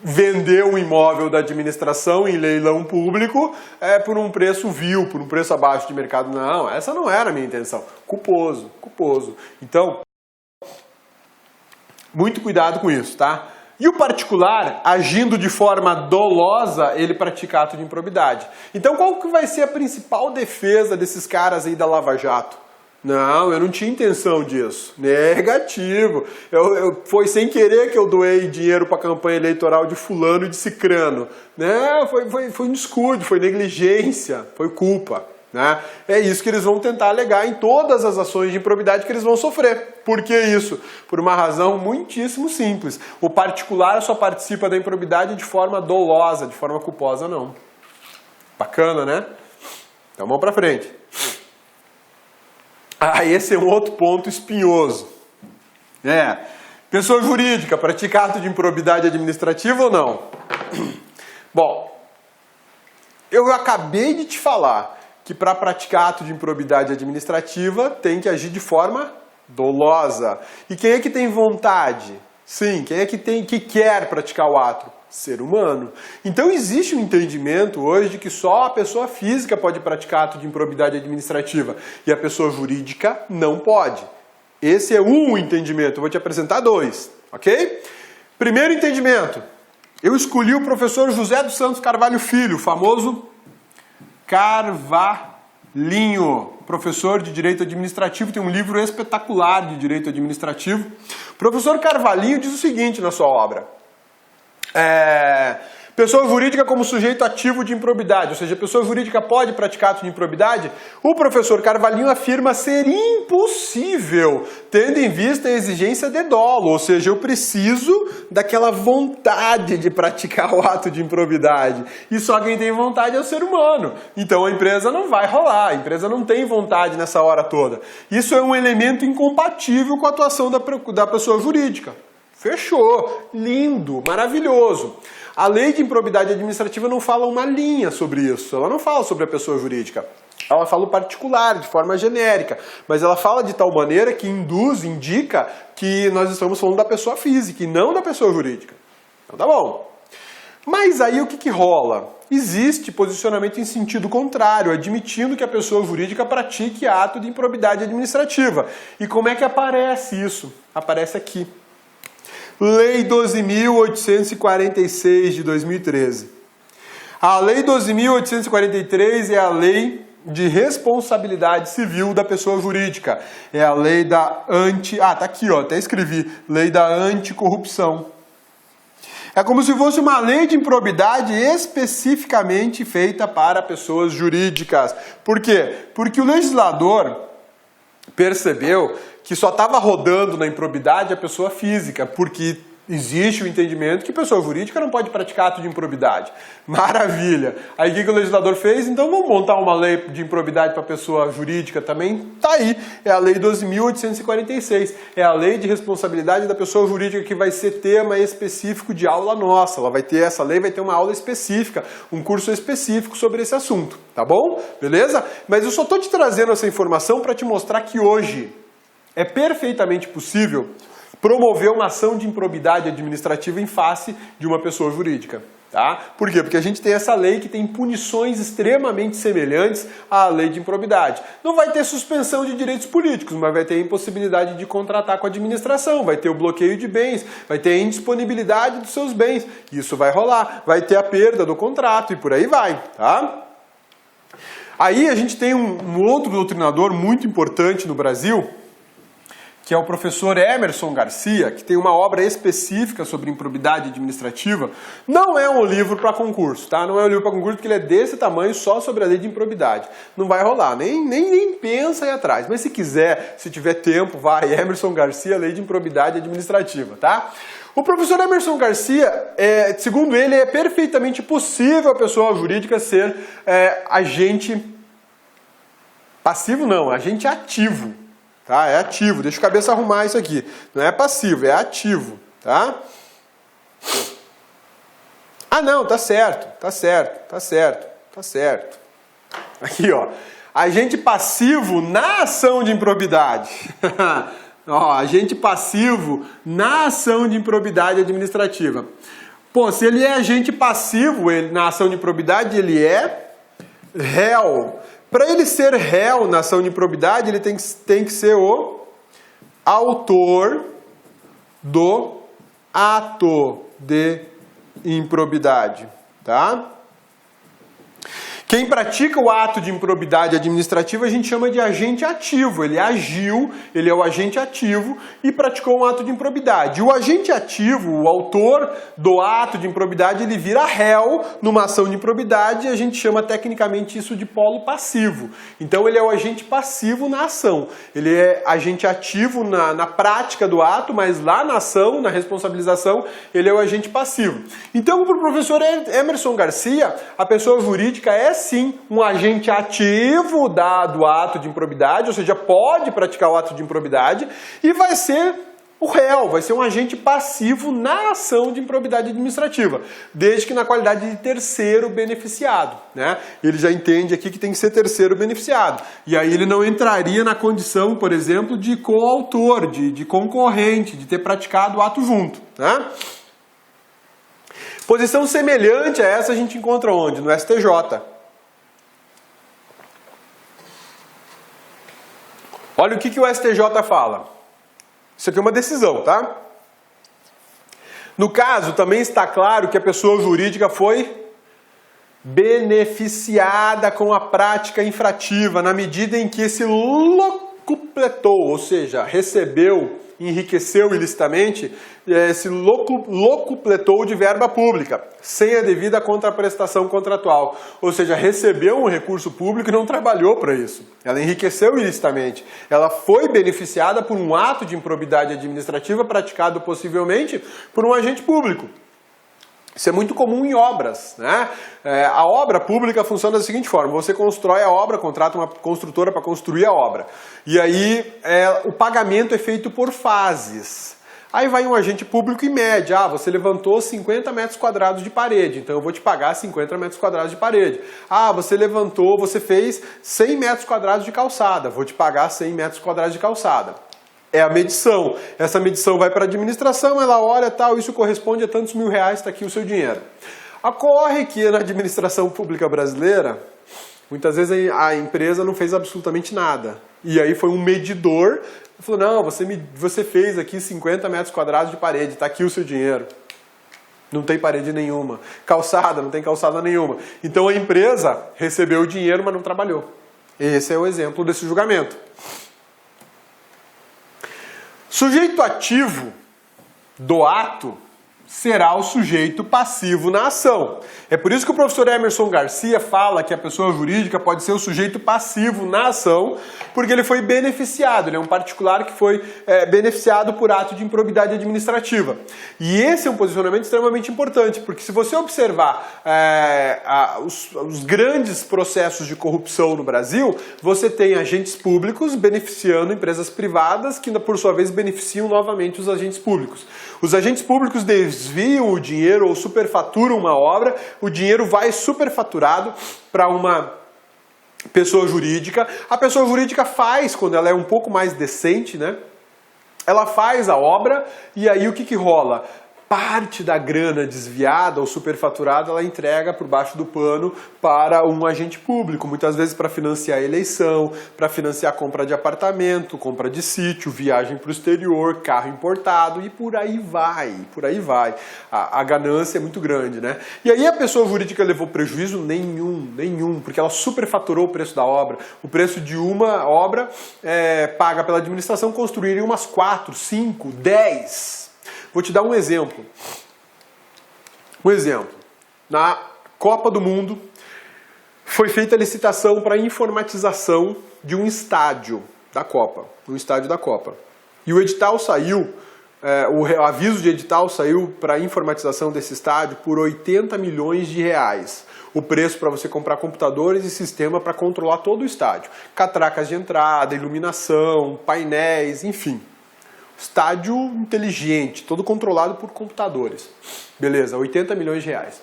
vender um imóvel da administração em leilão público por um preço vil, por um preço abaixo de mercado. Não, essa não era a minha intenção. Culposo, culposo. Então, muito cuidado com isso, tá? E o particular, agindo de forma dolosa, ele pratica ato de improbidade. Então, qual que vai ser a principal defesa desses caras aí da Lava Jato? Não, eu não tinha intenção disso. Negativo. Foi sem querer que eu doei dinheiro para a campanha eleitoral de fulano e de cicrano. Né? Foi um descuido, foi negligência, foi culpa. Né? É isso que eles vão tentar alegar em todas as ações de improbidade que eles vão sofrer. Por que isso? Por uma razão muitíssimo simples. O particular só participa da improbidade de forma dolosa, de forma culposa não. Bacana, né? Então vamos para frente. Esse é um outro ponto espinhoso. Pessoa jurídica, pratica ato de improbidade administrativa ou não? Bom, eu acabei de te falar que para praticar ato de improbidade administrativa tem que agir de forma dolosa. E quem é que tem vontade? Sim, quem é que quer praticar o ato? Ser humano. Então existe um entendimento hoje de que só a pessoa física pode praticar ato de improbidade administrativa e a pessoa jurídica não pode. Esse é um entendimento, eu vou te apresentar dois, ok? Primeiro entendimento, eu escolhi o professor José dos Santos Carvalho Filho, o famoso Carvalhinho, professor de Direito Administrativo, tem um livro espetacular de Direito Administrativo. O professor Carvalhinho diz o seguinte na sua obra: pessoa jurídica como sujeito ativo de improbidade, ou seja, a pessoa jurídica pode praticar ato de improbidade. O professor Carvalhinho afirma ser impossível, tendo em vista a exigência de dolo, ou seja, eu preciso daquela vontade de praticar o ato de improbidade. E só quem tem vontade é o ser humano. Então a empresa não vai rolar, a empresa não tem vontade nessa hora toda. Isso é um elemento incompatível com a atuação da pessoa jurídica. Fechou, lindo, maravilhoso. A lei de improbidade administrativa não fala uma linha sobre isso, ela não fala sobre a pessoa jurídica. Ela fala o particular, de forma genérica, mas ela fala de tal maneira que indica que nós estamos falando da pessoa física e não da pessoa jurídica. Então tá bom. Mas aí o que rola? Existe posicionamento em sentido contrário, admitindo que a pessoa jurídica pratique ato de improbidade administrativa. E como é que aparece isso? Aparece aqui. Lei 12.846 de 2013. A Lei 12.843 é a lei de responsabilidade civil da pessoa jurídica. É a lei da tá aqui, ó, até escrevi. Lei da anticorrupção. É como se fosse uma lei de improbidade especificamente feita para pessoas jurídicas. Por quê? Porque o legislador percebeu que só estava rodando na improbidade a pessoa física, porque existe o entendimento que pessoa jurídica não pode praticar ato de improbidade. Maravilha! Aí o que o legislador fez? Então vamos montar uma lei de improbidade para pessoa jurídica também? Tá aí, é a Lei 12.846. É a lei de responsabilidade da pessoa jurídica que vai ser tema específico de aula nossa. Essa lei vai ter uma aula específica, um curso específico sobre esse assunto, tá bom? Beleza? Mas eu só estou te trazendo essa informação para te mostrar que hoje é perfeitamente possível promover uma ação de improbidade administrativa em face de uma pessoa jurídica. Tá? Por quê? Porque a gente tem essa lei que tem punições extremamente semelhantes à lei de improbidade. Não vai ter suspensão de direitos políticos, mas vai ter a impossibilidade de contratar com a administração, vai ter o bloqueio de bens, vai ter a indisponibilidade dos seus bens. Isso vai rolar, vai ter a perda do contrato e por aí vai. Tá? Aí a gente tem um outro doutrinador muito importante no Brasil, que é o professor Emerson Garcia, que tem uma obra específica sobre improbidade administrativa. Não é um livro para concurso, tá? Não é um livro para concurso porque ele é desse tamanho, só sobre a lei de improbidade. Não vai rolar, nem pensa aí atrás. Mas se quiser, se tiver tempo, vai. Emerson Garcia, lei de improbidade administrativa, tá? O professor Emerson Garcia, segundo ele, é perfeitamente possível a pessoa jurídica ser agente passivo, não, agente ativo. Tá? É ativo, deixa o cabeça arrumar isso aqui. Não é passivo, é ativo. Tá? Ah não, tá certo. Aqui ó, agente passivo na ação de improbidade. Ó, agente passivo na ação de improbidade administrativa. Pô, se ele é agente passivo na ação de improbidade, ele é réu. Para ele ser réu na ação de improbidade, ele tem que ser o autor do ato de improbidade, tá? Quem pratica o ato de improbidade administrativa a gente chama de agente ativo. Ele agiu, ele é o agente ativo e praticou um ato de improbidade. O agente ativo, o autor do ato de improbidade, ele vira réu numa ação de improbidade e a gente chama tecnicamente isso de polo passivo. Então ele é o agente passivo na ação. Ele é agente ativo na prática do ato, mas lá na ação, na responsabilização, ele é o agente passivo. Então para o professor Emerson Garcia, a pessoa jurídica é sim um agente ativo do ato de improbidade, ou seja, pode praticar o ato de improbidade e vai ser o réu, vai ser um agente passivo na ação de improbidade administrativa, desde que na qualidade de terceiro beneficiado, né? Ele já entende aqui que tem que ser terceiro beneficiado. E aí ele não entraria na condição, por exemplo, de coautor, de concorrente, de ter praticado o ato junto, né? Posição semelhante a essa a gente encontra onde? No STJ. Olha o que o STJ fala. Isso aqui é uma decisão, tá? No caso, também está claro que a pessoa jurídica foi beneficiada com a prática infrativa na medida em que se locupletou, ou seja, recebeu, enriqueceu ilicitamente, se locupletou de verba pública, sem a devida contraprestação contratual. Ou seja, recebeu um recurso público e não trabalhou para isso. Ela enriqueceu ilicitamente. Ela foi beneficiada por um ato de improbidade administrativa praticado possivelmente por um agente público. Isso é muito comum em obras, né? A obra pública funciona da seguinte forma: você constrói a obra, contrata uma construtora para construir a obra. E aí o pagamento é feito por fases. Aí vai um agente público e mede. Ah, você levantou 50 metros quadrados de parede, então eu vou te pagar 50 metros quadrados de parede. Ah, você fez 100 metros quadrados de calçada, vou te pagar 100 metros quadrados de calçada. É a medição. Essa medição vai para a administração, ela olha, tal, isso corresponde a tantos mil reais, está aqui o seu dinheiro. Ocorre que na administração pública brasileira, muitas vezes a empresa não fez absolutamente nada. E aí foi um medidor, falou, não, você fez aqui 50 metros quadrados de parede, está aqui o seu dinheiro. Não tem parede nenhuma. Calçada, não tem calçada nenhuma. Então a empresa recebeu o dinheiro, mas não trabalhou. Esse é o exemplo desse julgamento. Sujeito ativo do ato será o sujeito passivo na ação. É por isso que o professor Emerson Garcia fala que a pessoa jurídica pode ser o sujeito passivo na ação, porque ele foi beneficiado, ele é um particular que foi beneficiado por ato de improbidade administrativa. E esse é um posicionamento extremamente importante, porque se você observar os grandes processos de corrupção no Brasil, você tem agentes públicos beneficiando empresas privadas, que por sua vez beneficiam novamente os agentes públicos. Os agentes públicos desviam o dinheiro ou superfaturam uma obra, o dinheiro vai superfaturado para uma pessoa jurídica. A pessoa jurídica faz, quando ela é um pouco mais decente, né? Ela faz a obra e aí o que rola? Parte da grana desviada ou superfaturada ela entrega por baixo do pano para um agente público, muitas vezes para financiar a eleição, para financiar a compra de apartamento, compra de sítio, viagem para o exterior, carro importado e por aí vai, por aí vai. A ganância é muito grande, né? E aí a pessoa jurídica levou prejuízo? Nenhum, porque ela superfaturou o preço da obra. O preço de uma obra paga pela administração construir umas 4, 5, 10. Vou te dar um exemplo. Na Copa do Mundo foi feita a licitação para a informatização de um estádio da Copa. E o edital saiu, o aviso de edital saiu para a informatização desse estádio por 80 milhões de reais. O preço para você comprar computadores e sistema para controlar todo o estádio. Catracas de entrada, iluminação, painéis, enfim. Estádio inteligente, todo controlado por computadores. Beleza, 80 milhões de reais.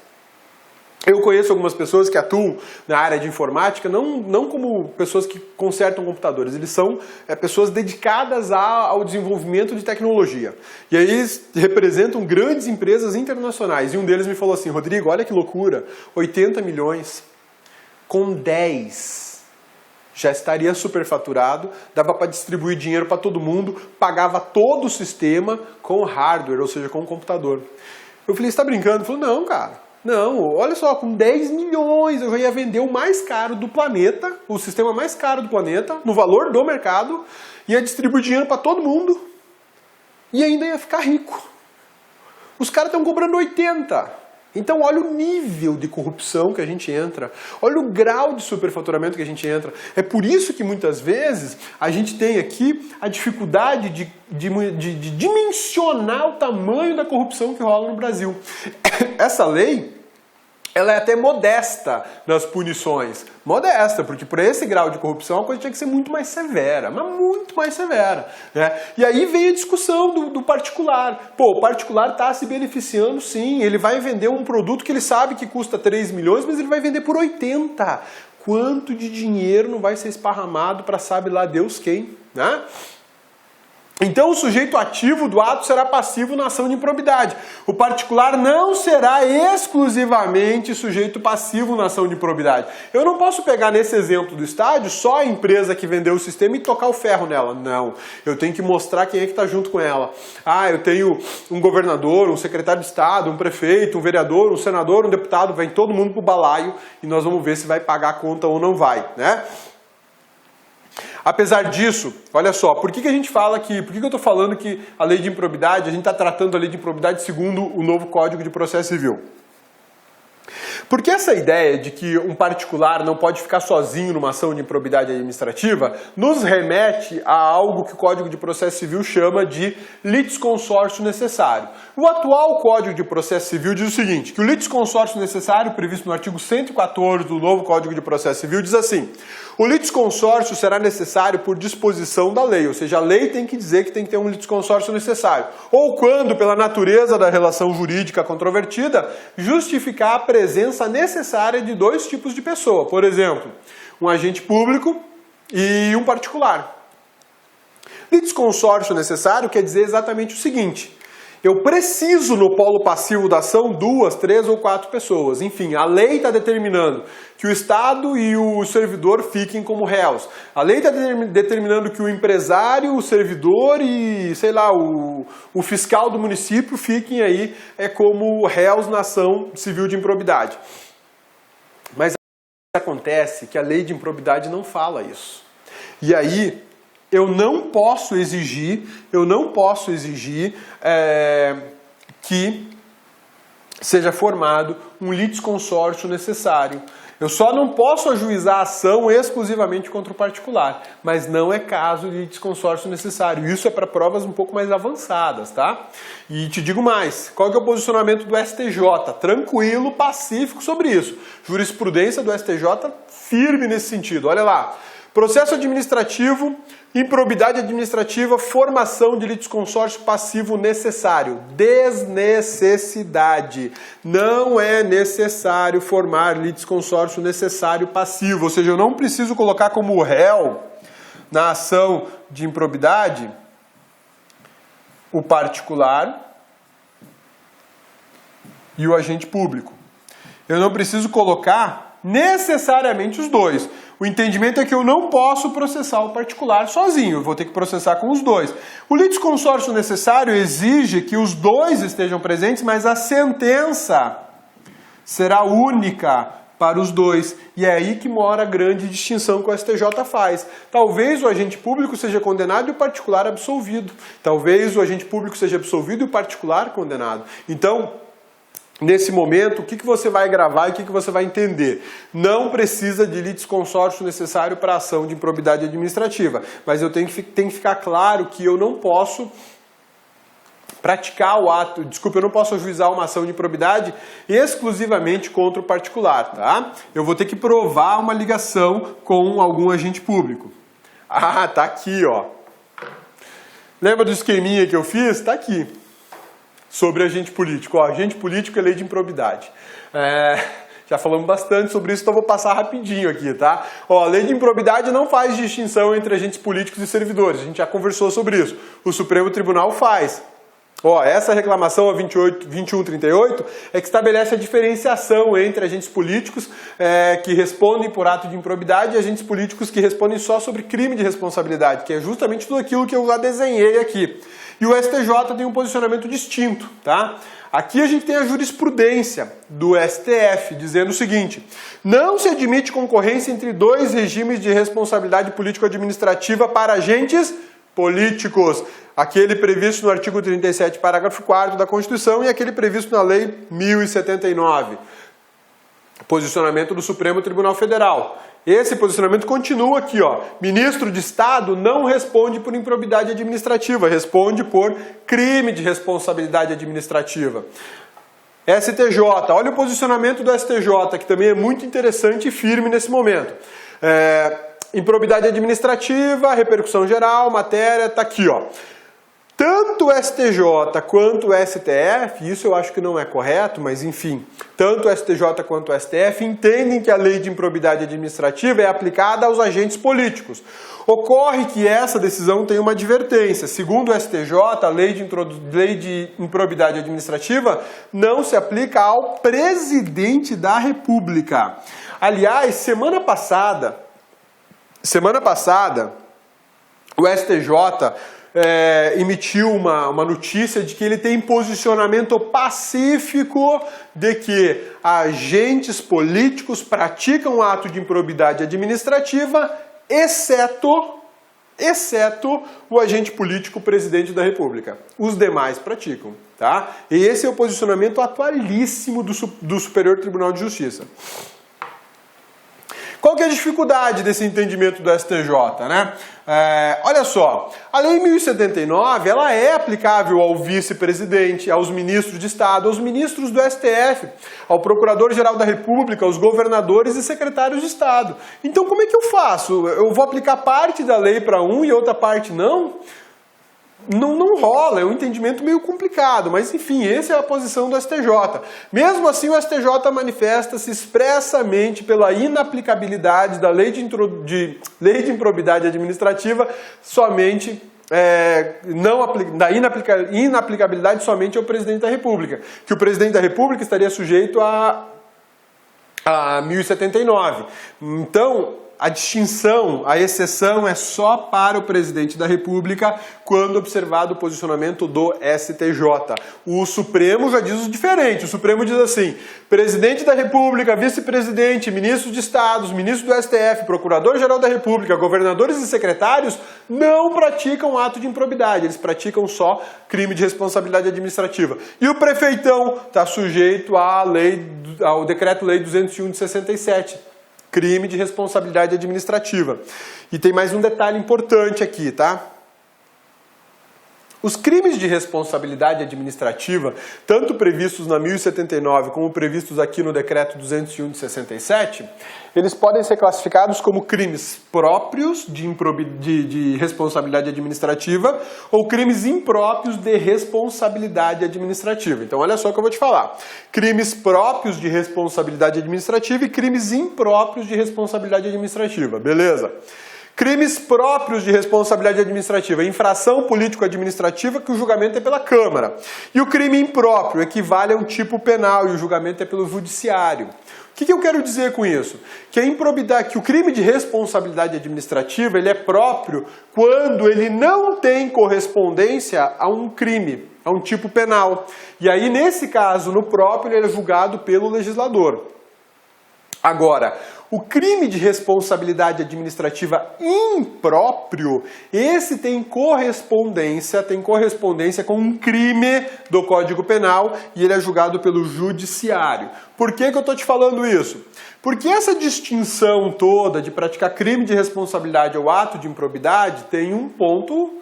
Eu conheço algumas pessoas que atuam na área de informática, não como pessoas que consertam computadores, eles são pessoas dedicadas ao desenvolvimento de tecnologia. E aí eles representam grandes empresas internacionais. E um deles me falou assim, Rodrigo, olha que loucura, 80 milhões com 10 já estaria superfaturado, dava para distribuir dinheiro para todo mundo, pagava todo o sistema com hardware, ou seja, com o computador. Eu falei, você está brincando? Ele falou, não, cara, não, olha só, com 10 milhões eu já ia vender o mais caro do planeta, o sistema mais caro do planeta, no valor do mercado, ia distribuir dinheiro para todo mundo e ainda ia ficar rico. Os caras estão cobrando 80. Então olha o nível de corrupção que a gente entra, olha o grau de superfaturamento que a gente entra. É por isso que muitas vezes a gente tem aqui a dificuldade de dimensionar o tamanho da corrupção que rola no Brasil. Essa lei, ela é até modesta nas punições. Modesta, porque por esse grau de corrupção a coisa tinha que ser muito mais severa, mas muito mais severa, né? E aí vem a discussão do particular. Pô, o particular está se beneficiando sim, ele vai vender um produto que ele sabe que custa 3 milhões, mas ele vai vender por 80. Quanto de dinheiro não vai ser esparramado para sabe lá Deus quem, né? Então o sujeito ativo do ato será passivo na ação de improbidade. O particular não será exclusivamente sujeito passivo na ação de improbidade. Eu não posso pegar nesse exemplo do estádio só a empresa que vendeu o sistema e tocar o ferro nela. Não. Eu tenho que mostrar quem é que está junto com ela. Ah, eu tenho um governador, um secretário de Estado, um prefeito, um vereador, um senador, um deputado, vem todo mundo pro balaio e nós vamos ver se vai pagar a conta ou não vai, né? Apesar disso, olha só, por que a gente fala que, por que eu estou falando que a lei de improbidade, a gente está tratando a lei de improbidade segundo o novo Código de Processo Civil? Porque essa ideia de que um particular não pode ficar sozinho numa ação de improbidade administrativa nos remete a algo que o Código de Processo Civil chama de litisconsórcio necessário. O atual Código de Processo Civil diz o seguinte, que o litisconsórcio necessário, previsto no artigo 114 do novo Código de Processo Civil, diz assim, o litisconsórcio será necessário por disposição da lei, ou seja, a lei tem que dizer que tem que ter um litisconsórcio necessário. Ou quando, pela natureza da relação jurídica controvertida, justificar a presença necessária de dois tipos de pessoa. Por exemplo, um agente público e um particular. Litisconsórcio necessário quer dizer exatamente o seguinte, eu preciso no polo passivo da ação 2, 3 ou 4 pessoas. Enfim, a lei está determinando que o Estado e o servidor fiquem como réus. A lei está determinando que o empresário, o servidor e, sei lá, o fiscal do município fiquem aí como réus na ação civil de improbidade. Mas acontece que a lei de improbidade não fala isso. E aí eu não posso exigir que seja formado um litisconsórcio necessário. Eu só não posso ajuizar a ação exclusivamente contra o particular, mas não é caso de litisconsórcio necessário. Isso é para provas um pouco mais avançadas, tá? E te digo mais, qual que é o posicionamento do STJ? Tranquilo, pacífico sobre isso. Jurisprudência do STJ firme nesse sentido. Olha lá. Processo administrativo, improbidade administrativa, formação de litisconsórcio passivo necessário. Desnecessidade. Não é necessário formar litisconsórcio necessário passivo. Ou seja, eu não preciso colocar como réu na ação de improbidade o particular e o agente público. Eu não preciso colocar necessariamente os dois. O entendimento é que eu não posso processar o particular sozinho, eu vou ter que processar com os dois. O litisconsórcio necessário exige que os dois estejam presentes, mas a sentença será única para os dois. E é aí que mora a grande distinção que o STJ faz. Talvez o agente público seja condenado e o particular absolvido. Talvez o agente público seja absolvido e o particular condenado. Então, nesse momento, o que você vai gravar e o que você vai entender? Não precisa de litisconsórcio necessário para a ação de improbidade administrativa, mas eu tenho que ficar claro que eu não posso praticar o ato, eu não posso ajuizar uma ação de improbidade exclusivamente contra o particular, tá? Eu vou ter que provar uma ligação com algum agente público. Ah, tá aqui, ó. Lembra do esqueminha que eu fiz? Tá aqui. Sobre agente político. Ó, agente político é lei de improbidade. Já falamos bastante sobre isso, então vou passar rapidinho aqui, tá? Ó, a lei de improbidade não faz distinção entre agentes políticos e servidores. A gente já conversou sobre isso. O Supremo Tribunal faz. Ó, essa reclamação, a 2138, é que estabelece a diferenciação entre agentes políticos que respondem por ato de improbidade e agentes políticos que respondem só sobre crime de responsabilidade, que é justamente tudo aquilo que eu já desenhei aqui. E o STJ tem um posicionamento distinto, tá? Aqui a gente tem a jurisprudência do STF, dizendo o seguinte: não se admite concorrência entre dois regimes de responsabilidade político-administrativa para agentes políticos. Aquele previsto no artigo 37, parágrafo 4º da Constituição e aquele previsto na Lei 1079. Posicionamento do Supremo Tribunal Federal. Esse posicionamento continua aqui, ó. Ministro de Estado não responde por improbidade administrativa, responde por crime de responsabilidade administrativa. STJ, olha o posicionamento do STJ, que também é muito interessante e firme nesse momento. Improbidade administrativa, repercussão geral, matéria, tá aqui, ó. Tanto o STJ quanto o STF, isso eu acho que não é correto, mas enfim, tanto o STJ quanto o STF entendem que a lei de improbidade administrativa é aplicada aos agentes políticos. Ocorre que essa decisão tem uma advertência. Segundo o STJ, a lei de improbidade administrativa não se aplica ao presidente da República. Aliás, semana passada, o STJ emitiu uma notícia de que ele tem posicionamento pacífico de que agentes políticos praticam ato de improbidade administrativa, exceto o agente político presidente da República. Os demais praticam, tá? E esse é o posicionamento atualíssimo do Superior Tribunal de Justiça. Qual que é a dificuldade desse entendimento do STJ, né? Olha só, a Lei 1079, ela é aplicável ao vice-presidente, aos ministros de Estado, aos ministros do STF, ao Procurador-Geral da República, aos governadores e secretários de Estado. Então, como é que eu faço? Eu vou aplicar parte da lei para um e outra parte não? Não rola, é um entendimento meio complicado, mas enfim, essa é a posição do STJ. Mesmo assim, o STJ manifesta-se expressamente pela inaplicabilidade da lei de improbidade administrativa somente, da inaplicabilidade somente ao presidente da República, que o presidente da República estaria sujeito a 1079. Então, a distinção, a exceção é só para o presidente da República quando observado o posicionamento do STJ. O Supremo já diz o diferente. O Supremo diz assim: presidente da República, vice-presidente, ministros de Estados, ministros do STF, procurador-geral da República, governadores e secretários não praticam ato de improbidade. Eles praticam só crime de responsabilidade administrativa. E o prefeitão está sujeito ao Decreto-Lei 201 de 67. Crime de responsabilidade administrativa. E tem mais um detalhe importante aqui, tá? Os crimes de responsabilidade administrativa, tanto previstos na 1079 como previstos aqui no Decreto 201 de 67, eles podem ser classificados como crimes próprios de responsabilidade administrativa ou crimes impróprios de responsabilidade administrativa. Então, olha só o que eu vou te falar. Crimes próprios de responsabilidade administrativa e crimes impróprios de responsabilidade administrativa. Beleza? Crimes próprios de responsabilidade administrativa, infração político-administrativa que o julgamento é pela Câmara. E o crime impróprio equivale a um tipo penal e o julgamento é pelo Judiciário. O que eu quero dizer com isso? Que a improbidade, que o crime de responsabilidade administrativa ele é próprio quando ele não tem correspondência a um crime, a um tipo penal. E aí, nesse caso, no próprio, ele é julgado pelo legislador. Agora, o crime de responsabilidade administrativa impróprio, esse tem correspondência com um crime do Código Penal e ele é julgado pelo Judiciário. Por que eu estou te falando isso? Porque essa distinção toda de praticar crime de responsabilidade ou ato de improbidade tem um ponto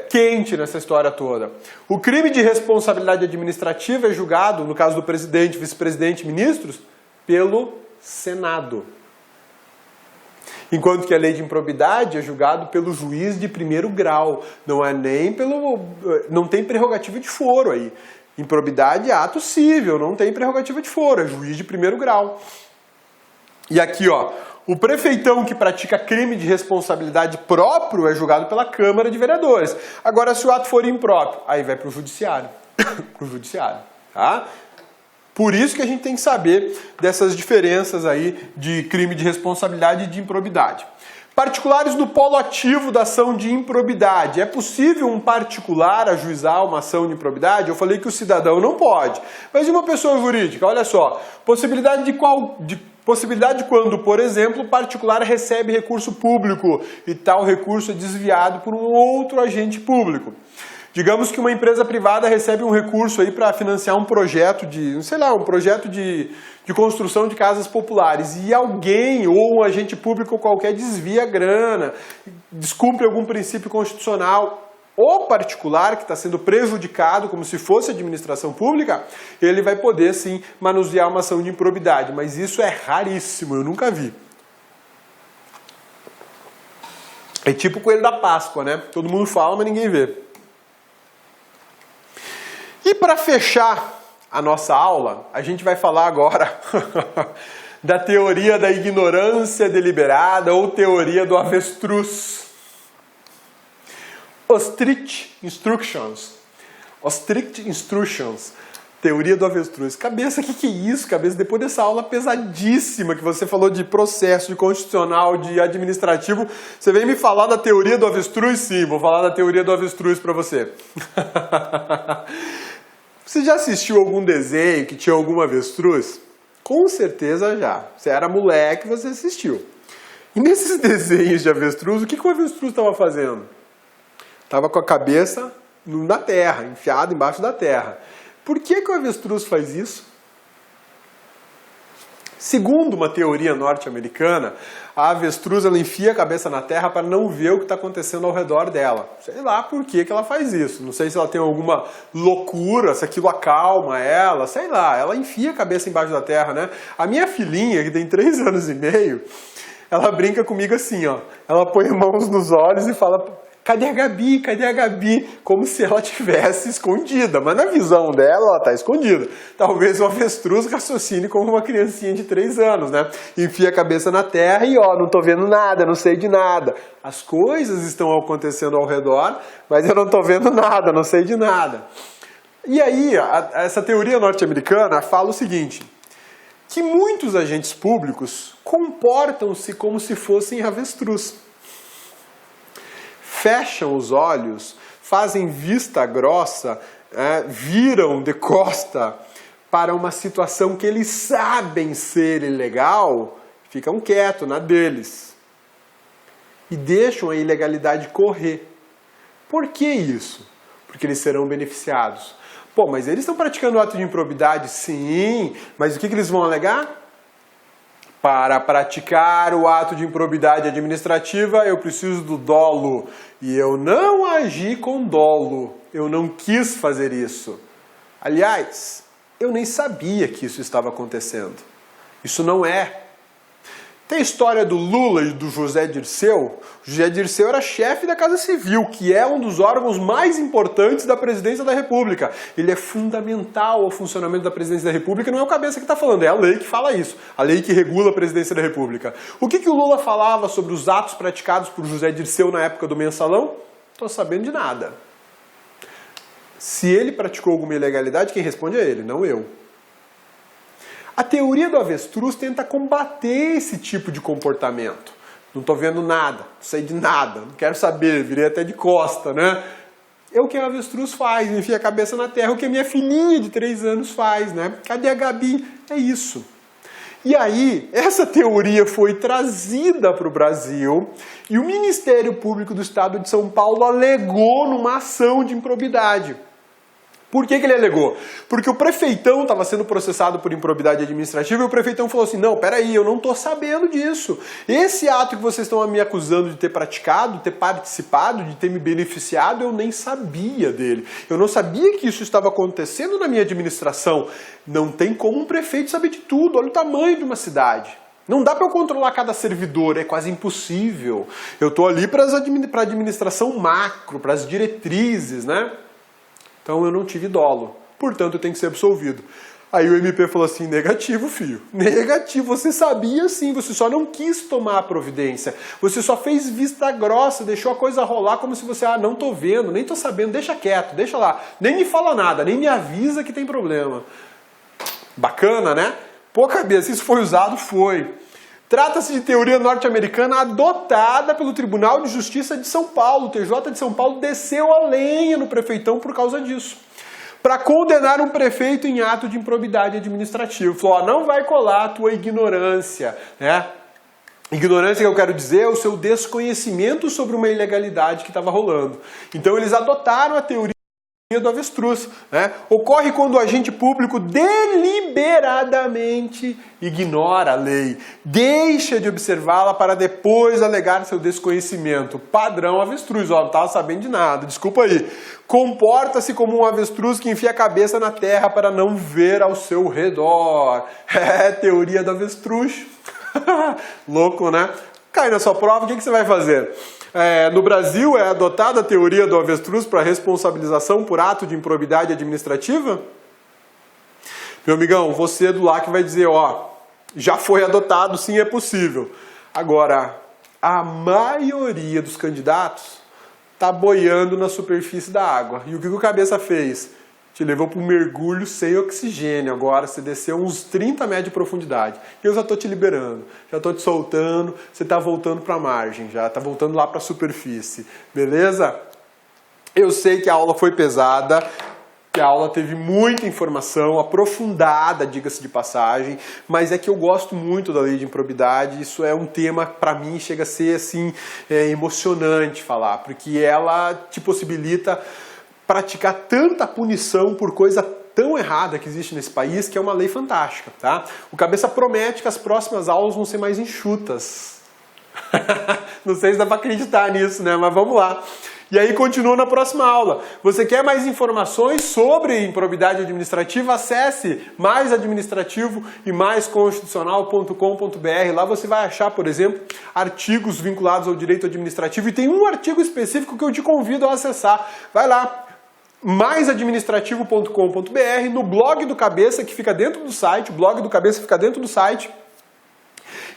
quente nessa história toda. O crime de responsabilidade administrativa é julgado, no caso do presidente, vice-presidente e ministros, pelo Senado. Enquanto que a lei de improbidade é julgado pelo juiz de primeiro grau. Não é nem pelo... Não tem prerrogativa de foro aí. Improbidade é ato cível, não tem prerrogativa de foro, é juiz de primeiro grau. E aqui, ó, o prefeitão que pratica crime de responsabilidade próprio é julgado pela Câmara de Vereadores. Agora, se o ato for impróprio, aí vai para o Judiciário. Para o Judiciário, tá? Por isso que a gente tem que saber dessas diferenças aí de crime de responsabilidade e de improbidade. Particulares no polo ativo da ação de improbidade. É possível um particular ajuizar uma ação de improbidade? Eu falei que o cidadão não pode. Mas e uma pessoa jurídica? Olha só, possibilidade quando, por exemplo, o particular recebe recurso público e tal recurso é desviado por um outro agente público. Digamos que uma empresa privada recebe um recurso aí para financiar um projeto de construção de casas populares e alguém ou um agente público qualquer desvia a grana, descumpre algum princípio constitucional. O particular que está sendo prejudicado, como se fosse administração pública, ele vai poder sim manusear uma ação de improbidade, mas isso é raríssimo, eu nunca vi. É tipo o coelho da Páscoa, né? Todo mundo fala, mas ninguém vê. E para fechar a nossa aula, a gente vai falar agora da teoria da ignorância deliberada ou teoria do avestruz. Strict Instructions. Teoria do avestruz. Cabeça, o que é isso, cabeça? Depois dessa aula pesadíssima que você falou de processo, de constitucional, de administrativo, você vem me falar da teoria do avestruz? Sim, vou falar da teoria do avestruz para você. Você já assistiu algum desenho que tinha algum avestruz? Com certeza já. Você era moleque, você assistiu. E nesses desenhos de avestruz, o que o avestruz estava fazendo? Estava com a cabeça na terra, enfiado embaixo da terra. Por que o avestruz faz isso? Segundo uma teoria norte-americana, a avestruz ela enfia a cabeça na terra para não ver o que está acontecendo ao redor dela. Sei lá por que ela faz isso. Não sei se ela tem alguma loucura, se aquilo acalma ela, sei lá. Ela enfia a cabeça embaixo da terra, né? A minha filhinha, que tem 3 anos e meio, ela brinca comigo assim, ó. Ela põe mãos nos olhos e fala... Cadê a Gabi? Cadê a Gabi? Como se ela tivesse escondida. Mas na visão dela, ela está escondida. Talvez o avestruz raciocine como uma criancinha de 3 anos, né? Enfia a cabeça na terra e, ó, não estou vendo nada, não sei de nada. As coisas estão acontecendo ao redor, mas eu não estou vendo nada, não sei de nada. E aí, essa teoria norte-americana fala o seguinte, que muitos agentes públicos comportam-se como se fossem avestruz. Fecham os olhos, fazem vista grossa, viram de costa para uma situação que eles sabem ser ilegal, ficam quietos na deles. E deixam a ilegalidade correr. Por que isso? Porque eles serão beneficiados. Pô, mas eles estão praticando ato de improbidade? Sim, mas o que eles vão alegar? Para praticar o ato de improbidade administrativa, eu preciso do dolo. E eu não agi com dolo. Eu não quis fazer isso. Aliás, eu nem sabia que isso estava acontecendo. Isso não é. Tem a história do Lula e do José Dirceu. O José Dirceu era chefe da Casa Civil, que é um dos órgãos mais importantes da Presidência da República. Ele é fundamental ao funcionamento da Presidência da República, não é o cabeça que está falando, é a lei que fala isso. A lei que regula a Presidência da República. O que o Lula falava sobre os atos praticados por José Dirceu na época do Mensalão? Não estou sabendo de nada. Se ele praticou alguma ilegalidade, quem responde é ele, não eu. A teoria do avestruz tenta combater esse tipo de comportamento. Não estou vendo nada, não sei de nada, não quero saber, virei até de costa, né? É o que a avestruz faz, enfia a cabeça na terra, o que a minha filhinha de 3 anos faz, né? Cadê a Gabi? É isso. E aí, essa teoria foi trazida para o Brasil e o Ministério Público do Estado de São Paulo alegou numa ação de improbidade. Por que ele alegou? Porque o prefeitão estava sendo processado por improbidade administrativa e o prefeitão falou assim, não, peraí, eu não estou sabendo disso. Esse ato que vocês estão me acusando de ter praticado, de ter participado, de ter me beneficiado, eu nem sabia dele. Eu não sabia que isso estava acontecendo na minha administração. Não tem como um prefeito saber de tudo, olha o tamanho de uma cidade. Não dá para eu controlar cada servidor, é quase impossível. Eu estou ali para a administração macro, para as diretrizes, né? Então eu não tive dolo, portanto eu tenho que ser absolvido. Aí o MP falou assim, negativo, filho, negativo, você sabia sim, você só não quis tomar a providência, você só fez vista grossa, deixou a coisa rolar como se você, não tô vendo, nem tô sabendo, deixa quieto, deixa lá, nem me fala nada, nem me avisa que tem problema. Bacana, né? Pô, cabeça, isso foi usado? Foi. Trata-se de teoria norte-americana adotada pelo Tribunal de Justiça de São Paulo. O TJ de São Paulo desceu a lenha no prefeitão por causa disso. Para condenar um prefeito em ato de improbidade administrativa. Falou, não vai colar a tua ignorância, né? Ignorância que eu quero dizer é o seu desconhecimento sobre uma ilegalidade que estava rolando. Então eles adotaram a teoria do avestruz, né? Ocorre quando o agente público deliberadamente ignora a lei, deixa de observá-la para depois alegar seu desconhecimento. Padrão avestruz, ó, não estava sabendo de nada, desculpa aí. Comporta-se como um avestruz que enfia a cabeça na terra para não ver ao seu redor. É teoria do avestruz. Louco, né? Cai na sua prova, o que você vai fazer? No Brasil é adotada a teoria do avestruz para responsabilização por ato de improbidade administrativa? Meu amigão, você do lá que vai dizer, ó, já foi adotado, sim, é possível. Agora, a maioria dos candidatos está boiando na superfície da água. E o que o cabeça fez? Te levou para um mergulho sem oxigênio. Agora você desceu uns 30 metros de profundidade. E eu já estou te liberando, já estou te soltando, você está voltando para a margem, já está voltando lá para a superfície. Beleza? Eu sei que a aula foi pesada, que a aula teve muita informação, aprofundada, diga-se de passagem, mas é que eu gosto muito da lei de improbidade. Isso é um tema, para mim, chega a ser assim, emocionante falar, porque ela te possibilita praticar tanta punição por coisa tão errada que existe nesse país, que é uma lei fantástica, tá? O cabeça promete que as próximas aulas vão ser mais enxutas. Não sei se dá para acreditar nisso, né? Mas vamos lá. E aí continua na próxima aula. Você quer mais informações sobre improbidade administrativa? Acesse maisadministrativo e maisconstitucional.com.br. Lá você vai achar, por exemplo, artigos vinculados ao direito administrativo. E tem um artigo específico que eu te convido a acessar. Vai lá. maisadministrativo.com.br, no blog do Cabeça, que fica dentro do site, o blog do Cabeça fica dentro do site,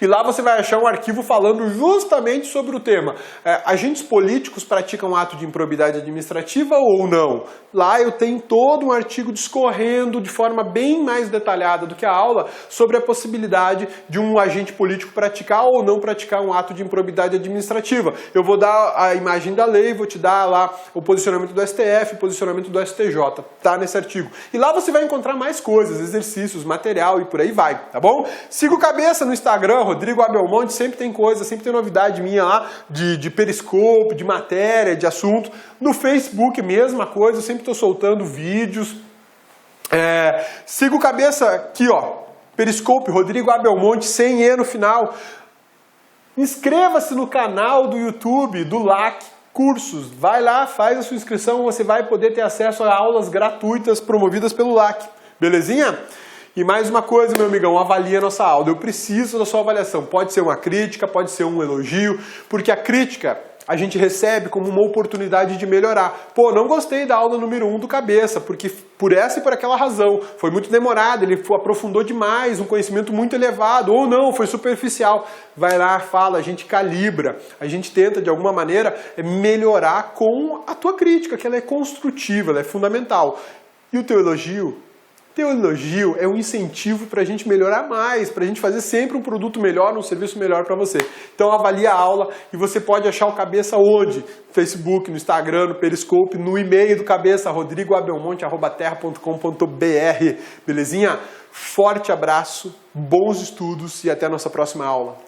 e lá você vai achar um arquivo falando justamente sobre o tema. Agentes políticos praticam ato de improbidade administrativa ou não? Lá eu tenho todo um artigo discorrendo de forma bem mais detalhada do que a aula sobre a possibilidade de um agente político praticar ou não praticar um ato de improbidade administrativa. Eu vou dar a imagem da lei, vou te dar lá o posicionamento do STF, o posicionamento do STJ, tá nesse artigo. E lá você vai encontrar mais coisas, exercícios, material e por aí vai, tá bom? Siga o Cabeça no Instagram, Rodrigo Abelmonte, sempre tem coisa, sempre tem novidade minha lá, de periscope, de matéria, de assunto. No Facebook, mesma coisa, eu sempre estou soltando vídeos. Siga o Cabeça aqui, ó, Periscope, Rodrigo A. Belmonte, sem E no final. Inscreva-se no canal do YouTube do LAC Cursos. Vai lá, faz a sua inscrição, você vai poder ter acesso a aulas gratuitas promovidas pelo LAC. Belezinha? E mais uma coisa, meu amigão, avalie a nossa aula. Eu preciso da sua avaliação. Pode ser uma crítica, pode ser um elogio, porque a crítica a gente recebe como uma oportunidade de melhorar. Pô, não gostei da aula número 1 do Cabeça, porque por essa e por aquela razão. Foi muito demorado, ele aprofundou demais, um conhecimento muito elevado, ou não, foi superficial. Vai lá, fala, a gente calibra, a gente tenta de alguma maneira melhorar com a tua crítica, que ela é construtiva, ela é fundamental. E o teu elogio? Teu elogio é um incentivo para a gente melhorar mais, para a gente fazer sempre um produto melhor, um serviço melhor para você. Então avalie a aula e você pode achar o Cabeça onde? No Facebook, no Instagram, no Periscope, no e-mail do Cabeça, rodrigoabelmonte@terra.com.br. Belezinha? Forte abraço, bons estudos e até a nossa próxima aula.